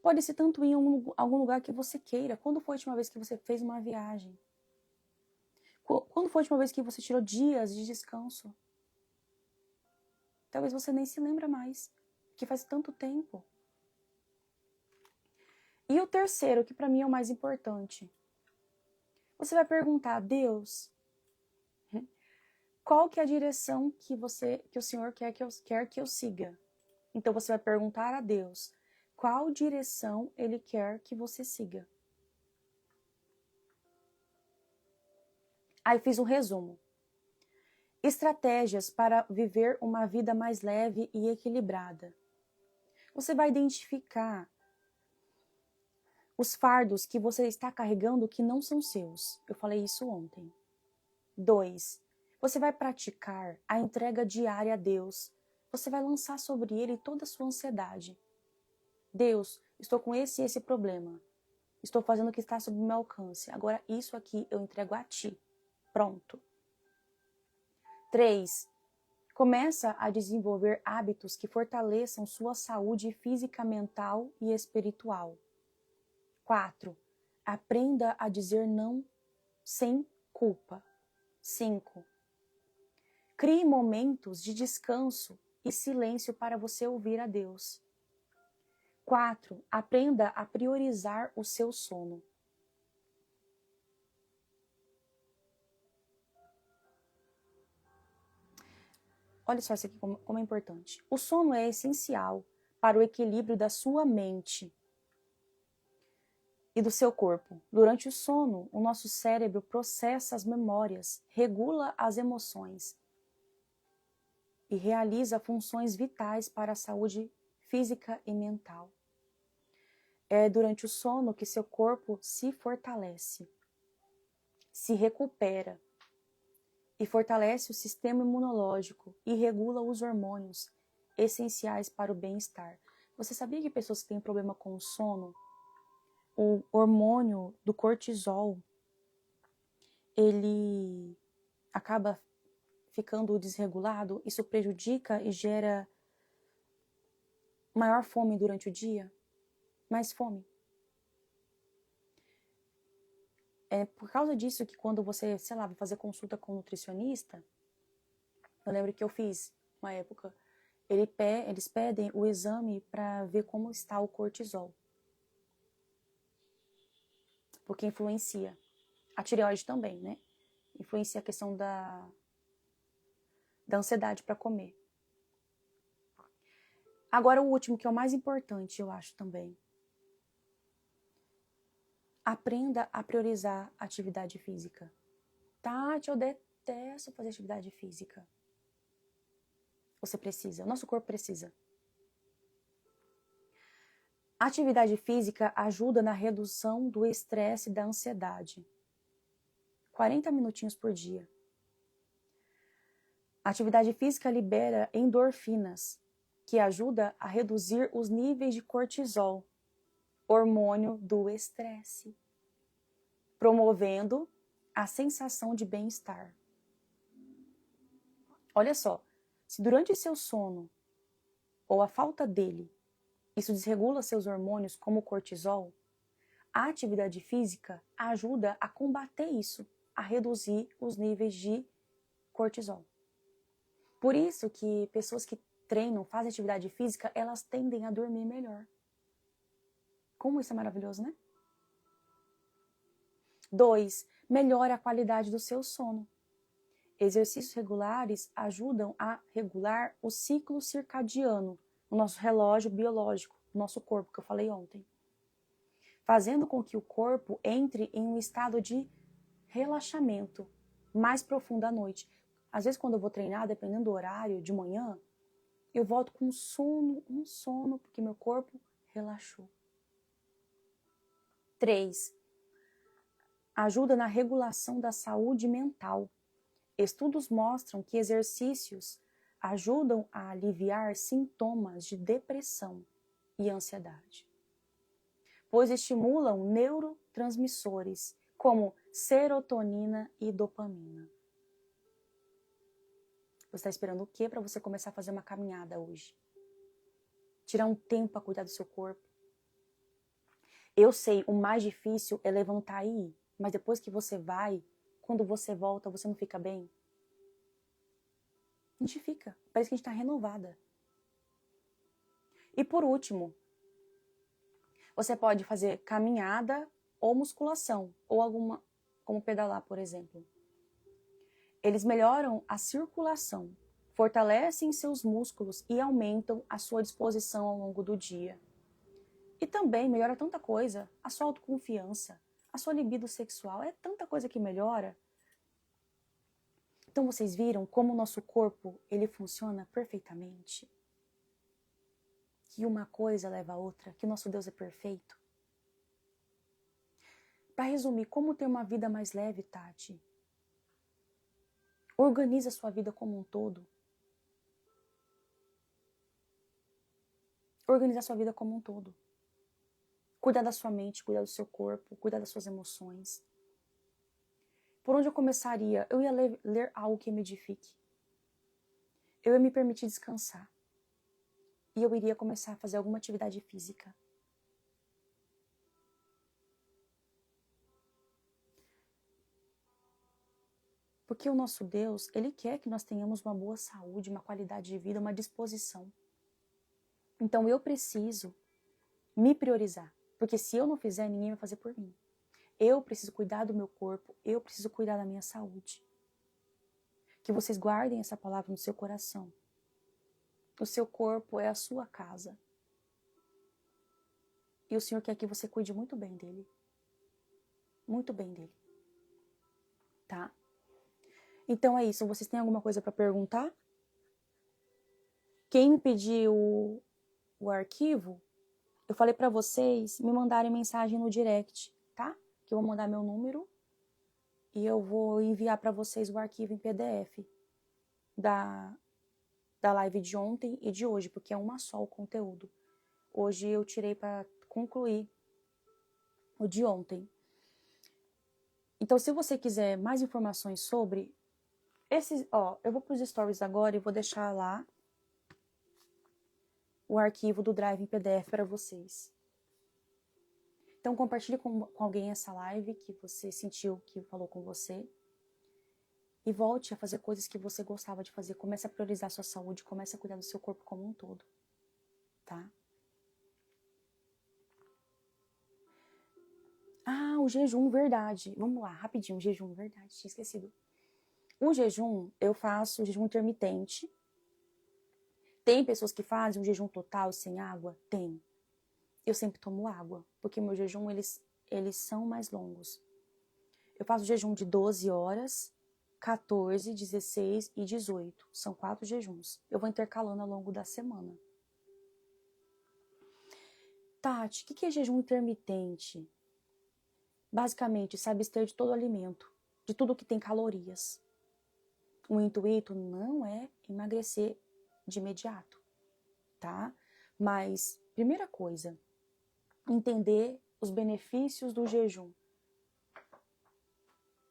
Speaker 1: pode ser tanto em algum lugar que você queira. Quando foi a última vez que você fez uma viagem? Quando foi a última vez que você tirou dias de descanso? Talvez você nem se lembra mais, que faz tanto tempo. E o terceiro, que para mim é o mais importante. Você vai perguntar a Deus, qual que é a direção que o Senhor quer que eu siga? Então você vai perguntar a Deus, qual direção Ele quer que você siga? Aí fiz um resumo. Estratégias para viver uma vida mais leve e equilibrada. Você vai identificar os fardos que você está carregando que não são seus. Eu falei isso ontem. 2. Você vai praticar a entrega diária a Deus. Você vai lançar sobre Ele toda a sua ansiedade. Deus, estou com esse e esse problema. Estou fazendo o que está sob meu alcance. Agora isso aqui eu entrego a Ti. Pronto. 3. Começa a desenvolver hábitos que fortaleçam sua saúde física, mental e espiritual. 4. Aprenda a dizer não sem culpa. 5. Crie momentos de descanso e silêncio para você ouvir a Deus. 4. Aprenda a priorizar o seu sono. Olha só isso aqui como é importante. O sono é essencial para o equilíbrio da sua mente e do seu corpo. Durante o sono, o nosso cérebro processa as memórias, regula as emoções e realiza funções vitais para a saúde física e mental. É durante o sono que seu corpo se fortalece, se recupera e fortalece o sistema imunológico e regula os hormônios essenciais para o bem-estar. Você sabia que pessoas que têm problema com o sono, o hormônio do cortisol, ele acaba ficando desregulado? Isso prejudica e gera maior fome durante o dia? Mais fome. É por causa disso que quando você, sei lá, vai fazer consulta com um nutricionista, eu lembro que eu fiz uma época, eles pedem o exame para ver como está o cortisol. Porque influencia. A tireoide também, né? Influencia a questão da ansiedade para comer. Agora o último, que é o mais importante, eu acho também. Aprenda a priorizar a atividade física. Tati, eu detesto fazer atividade física. Você precisa, o nosso corpo precisa. A atividade física ajuda na redução do estresse e da ansiedade. 40 minutinhos por dia. A atividade física libera endorfinas, que ajuda a reduzir os níveis de cortisol, hormônio do estresse, promovendo a sensação de bem-estar. Olha só, se durante seu sono ou a falta dele, isso desregula seus hormônios como o cortisol, a atividade física ajuda a combater isso, a reduzir os níveis de cortisol. Por isso que pessoas que treinam, fazem atividade física, elas tendem a dormir melhor. Como isso é maravilhoso, né? 2. Melhora a qualidade do seu sono. Exercícios regulares ajudam a regular o ciclo circadiano, o nosso relógio biológico, o nosso corpo, que eu falei ontem. Fazendo com que o corpo entre em um estado de relaxamento mais profundo à noite. Às vezes, quando eu vou treinar, dependendo do horário, de manhã, eu volto com um sono, porque meu corpo relaxou. 3. Ajuda na regulação da saúde mental. Estudos mostram que exercícios ajudam a aliviar sintomas de depressão e ansiedade, pois estimulam neurotransmissores como serotonina e dopamina. Você está esperando o quê para você começar a fazer uma caminhada hoje? Tirar um tempo para cuidar do seu corpo. Eu sei, o mais difícil é levantar e ir, mas depois que você vai, quando você volta, você não fica bem? A gente fica, parece que a gente está renovada. E por último, você pode fazer caminhada ou musculação, ou alguma, como pedalar, por exemplo. Eles melhoram a circulação, fortalecem seus músculos e aumentam a sua disposição ao longo do dia. E também melhora tanta coisa, a sua autoconfiança, a sua libido sexual, é tanta coisa que melhora. Então vocês viram como o nosso corpo, ele funciona perfeitamente? Que uma coisa leva a outra, que o nosso Deus é perfeito? Para resumir, como ter uma vida mais leve, Tati? Organiza a sua vida como um todo. Organizar a sua vida como um todo. Cuidar da sua mente, cuidar do seu corpo, cuidar das suas emoções. Por onde eu começaria? Eu ia ler algo que me edifique. Eu ia me permitir descansar. E eu iria começar a fazer alguma atividade física. Porque o nosso Deus, Ele quer que nós tenhamos uma boa saúde, uma qualidade de vida, uma disposição. Então eu preciso me priorizar. Porque se eu não fizer, ninguém vai fazer por mim. Eu preciso cuidar do meu corpo, eu preciso cuidar da minha saúde. Que vocês guardem essa palavra no seu coração. O seu corpo é a sua casa. E o Senhor quer que você cuide muito bem dele. Muito bem dele. Tá? Então é isso. Vocês têm alguma coisa para perguntar? Quem me pediu o arquivo, eu falei para vocês me mandarem mensagem no direct, tá? Que eu vou mandar meu número e eu vou enviar para vocês o arquivo em PDF da live de ontem e de hoje, porque é uma só o conteúdo. Hoje eu tirei para concluir o de ontem. Então, se você quiser mais informações sobre esses, eu vou para os stories agora e vou deixar lá o arquivo do Drive em PDF para vocês. Então, compartilhe com alguém essa live que você sentiu que falou com você. E volte a fazer coisas que você gostava de fazer. Comece a priorizar a sua saúde, comece a cuidar do seu corpo como um todo. Tá? Ah, o jejum, verdade. Vamos lá, rapidinho, jejum, verdade, tinha esquecido. O jejum, eu faço jejum intermitente. Tem pessoas que fazem um jejum total sem água? Tem. Eu sempre tomo água, porque meu jejum, eles são mais longos. Eu faço jejum de 12 horas, 14, 16 e 18. São 4 jejuns. Eu vou intercalando ao longo da semana. Tati, o que é jejum intermitente? Basicamente, se abster de todo alimento, de tudo que tem calorias. O intuito não é emagrecer de imediato, tá? Mas, primeira coisa, entender os benefícios do jejum.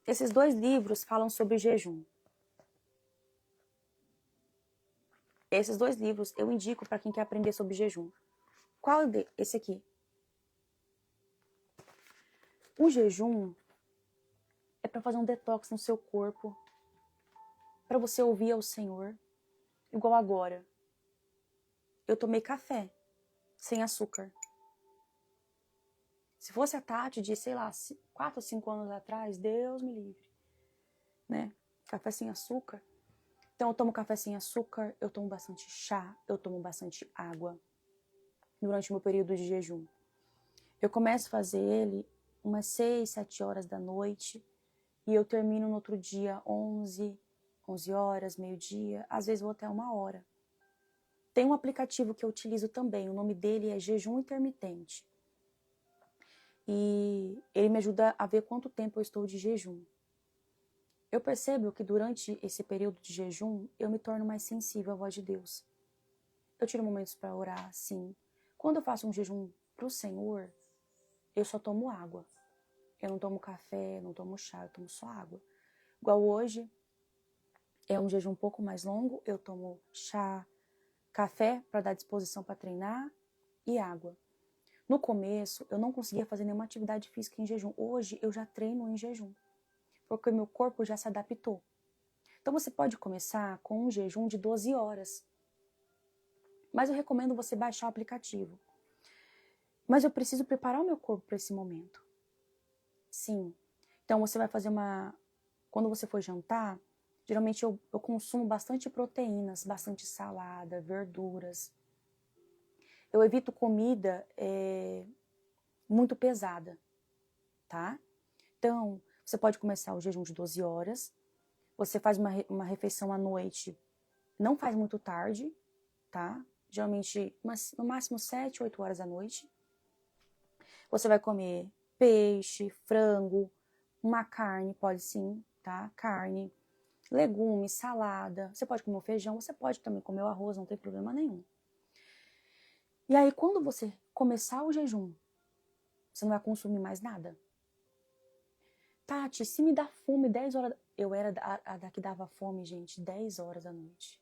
Speaker 1: Esses 2 livros falam sobre jejum. Esses 2 livros eu indico para quem quer aprender sobre jejum. Qual é esse aqui? O jejum é para fazer um detox no seu corpo, para você ouvir ao Senhor, igual agora. Eu tomei café sem açúcar. Se fosse a Tati de, sei lá, 4 ou 5 anos atrás, Deus me livre, né? Café sem açúcar. Então eu tomo café sem açúcar, eu tomo bastante chá, eu tomo bastante água durante o meu período de jejum. Eu começo a fazer ele umas 6, 7 horas da noite e eu termino no outro dia 11 horas, meio-dia, às vezes vou até 1 hora. Tem um aplicativo que eu utilizo também, o nome dele é Jejum Intermitente. E ele me ajuda a ver quanto tempo eu estou de jejum. Eu percebo que durante esse período de jejum, eu me torno mais sensível à voz de Deus. Eu tiro momentos para orar, sim. Quando eu faço um jejum para o Senhor, eu só tomo água. Eu não tomo café, não tomo chá, eu tomo só água. Igual hoje, é um jejum um pouco mais longo, eu tomo chá, café para dar disposição para treinar e água. No começo, eu não conseguia fazer nenhuma atividade física em jejum. Hoje, eu já treino em jejum, porque meu corpo já se adaptou. Então, você pode começar com um jejum de 12 horas. Mas eu recomendo você baixar o aplicativo. Mas eu preciso preparar o meu corpo para esse momento. Sim. Então, você vai fazer Quando você for jantar, geralmente eu consumo bastante proteínas, bastante salada, verduras. Eu evito comida muito pesada, tá? Então, você pode começar o jejum de 12 horas. Você faz uma refeição à noite, não faz muito tarde, tá? Geralmente, no máximo 7, 8 horas da noite. Você vai comer peixe, frango, uma carne, pode sim, tá? Carne, legumes, salada. Você pode comer o feijão, você pode também comer o arroz, não tem problema nenhum. E aí, quando você começar o jejum, você não vai consumir mais nada. Tati, se me dá fome 10 horas... Eu era a da que dava fome, gente, 10 horas da noite.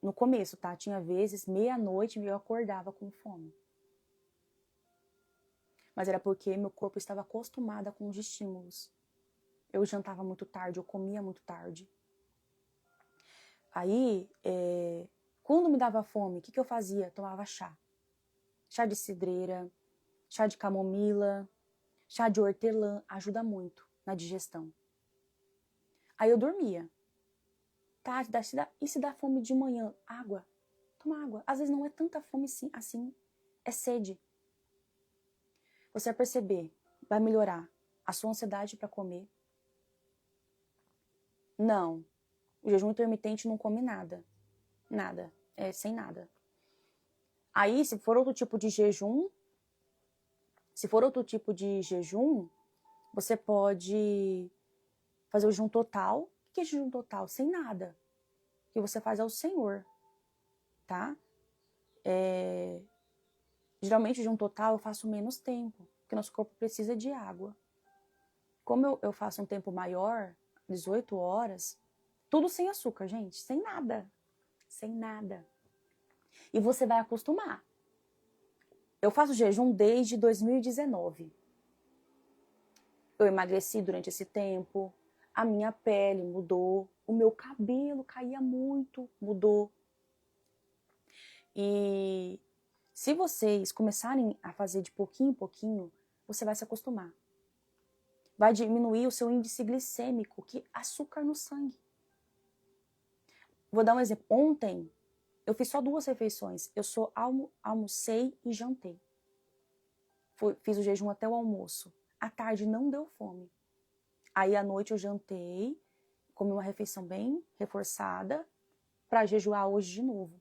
Speaker 1: No começo, tá? Tinha vezes, meia-noite, eu acordava com fome. Mas era porque meu corpo estava acostumado com os estímulos. Eu jantava muito tarde, eu comia muito tarde. Aí, quando me dava fome, o que eu fazia? Tomava chá. chá de cidreira, chá de camomila, chá de hortelã, ajuda muito na digestão. Aí eu dormia. Tá, e se dá fome de manhã? Água. Toma água. Às vezes não é tanta fome assim, é sede. Você vai perceber, vai melhorar a sua ansiedade para comer. Não, o jejum intermitente não come nada. Nada, sem nada. Aí, se for outro tipo de jejum, você pode fazer o jejum total. O que é jejum total? Sem nada. O que você faz ao Senhor, tá? Geralmente, o jejum total eu faço menos tempo, porque nosso corpo precisa de água. Como eu faço um tempo maior, 18 horas, tudo sem açúcar, gente, sem nada. Sem nada. E você vai acostumar. Eu faço jejum desde 2019. Eu emagreci durante esse tempo, a minha pele mudou, o meu cabelo caía muito, mudou. E se vocês começarem a fazer de pouquinho em pouquinho, você vai se acostumar. Vai diminuir o seu índice glicêmico, que é açúcar no sangue. Vou dar um exemplo. Ontem, eu fiz só 2 refeições. Eu só almocei e jantei. Fiz o jejum até o almoço. À tarde não deu fome. Aí à noite eu jantei, comi uma refeição bem reforçada para jejuar hoje de novo.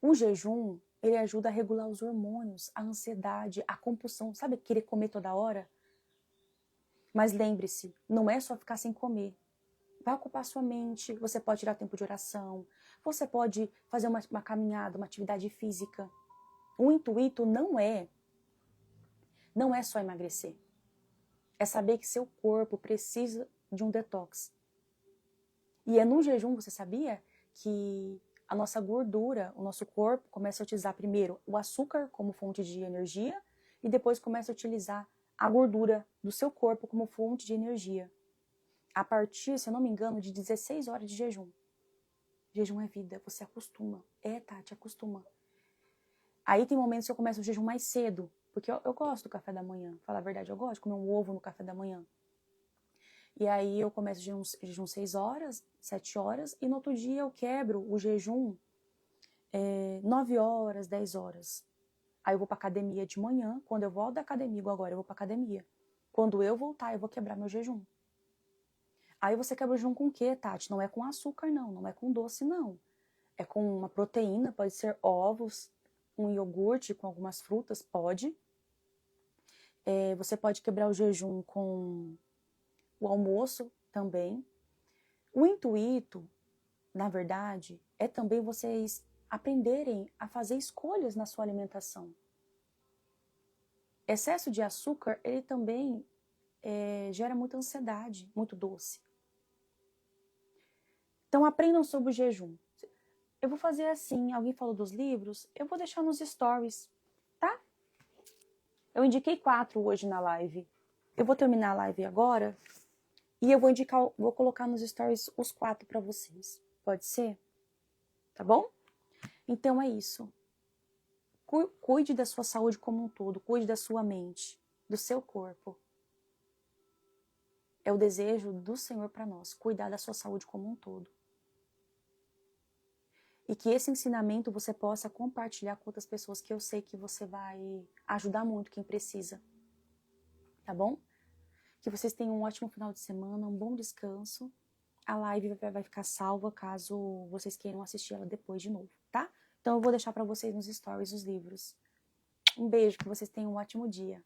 Speaker 1: O jejum, ele ajuda a regular os hormônios, a ansiedade, a compulsão. Sabe querer comer toda hora? Mas lembre-se, não é só ficar sem comer. Vai ocupar sua mente, você pode tirar tempo de oração, você pode fazer uma caminhada, uma atividade física. O intuito não é só emagrecer. É saber que seu corpo precisa de um detox. E é no jejum, você sabia, que a nossa gordura, o nosso corpo começa a utilizar primeiro o açúcar como fonte de energia e depois começa a utilizar a gordura do seu corpo como fonte de energia. A partir, se eu não me engano, de 16 horas de jejum. Jejum é vida, você acostuma. Tati, acostuma. Aí tem momentos que eu começo o jejum mais cedo, porque eu gosto do café da manhã. Pra falar a verdade, eu gosto de comer um ovo no café da manhã. E aí eu começo o jejum 6 horas, 7 horas, e no outro dia eu quebro o jejum 9 horas, 10 horas. Aí eu vou pra academia de manhã. Quando eu volto da academia, igual agora, eu vou pra academia. Quando eu voltar, eu vou quebrar meu jejum. Aí você quebra o jejum com o quê, Tati? Não é com açúcar, não. Não é com doce, não. É com uma proteína, pode ser ovos, um iogurte com algumas frutas, pode. Você pode quebrar o jejum com o almoço também. O intuito, na verdade, é também vocês aprenderem a fazer escolhas na sua alimentação. Excesso de açúcar, ele também gera muita ansiedade, muito doce. Então, aprendam sobre o jejum. Eu vou fazer assim, alguém falou dos livros, eu vou deixar nos stories, tá? Eu indiquei 4 hoje na live. Eu vou terminar a live agora e eu vou colocar nos stories os 4 para vocês. Pode ser? Tá bom? Então é isso. Cuide da sua saúde como um todo, cuide da sua mente, do seu corpo. É o desejo do Senhor para nós, cuidar da sua saúde como um todo. E que esse ensinamento você possa compartilhar com outras pessoas, que eu sei que você vai ajudar muito quem precisa. Tá bom? Que vocês tenham um ótimo final de semana, um bom descanso. A live vai ficar salva caso vocês queiram assistir ela depois de novo, tá? Então eu vou deixar para vocês nos stories os livros. Um beijo, que vocês tenham um ótimo dia.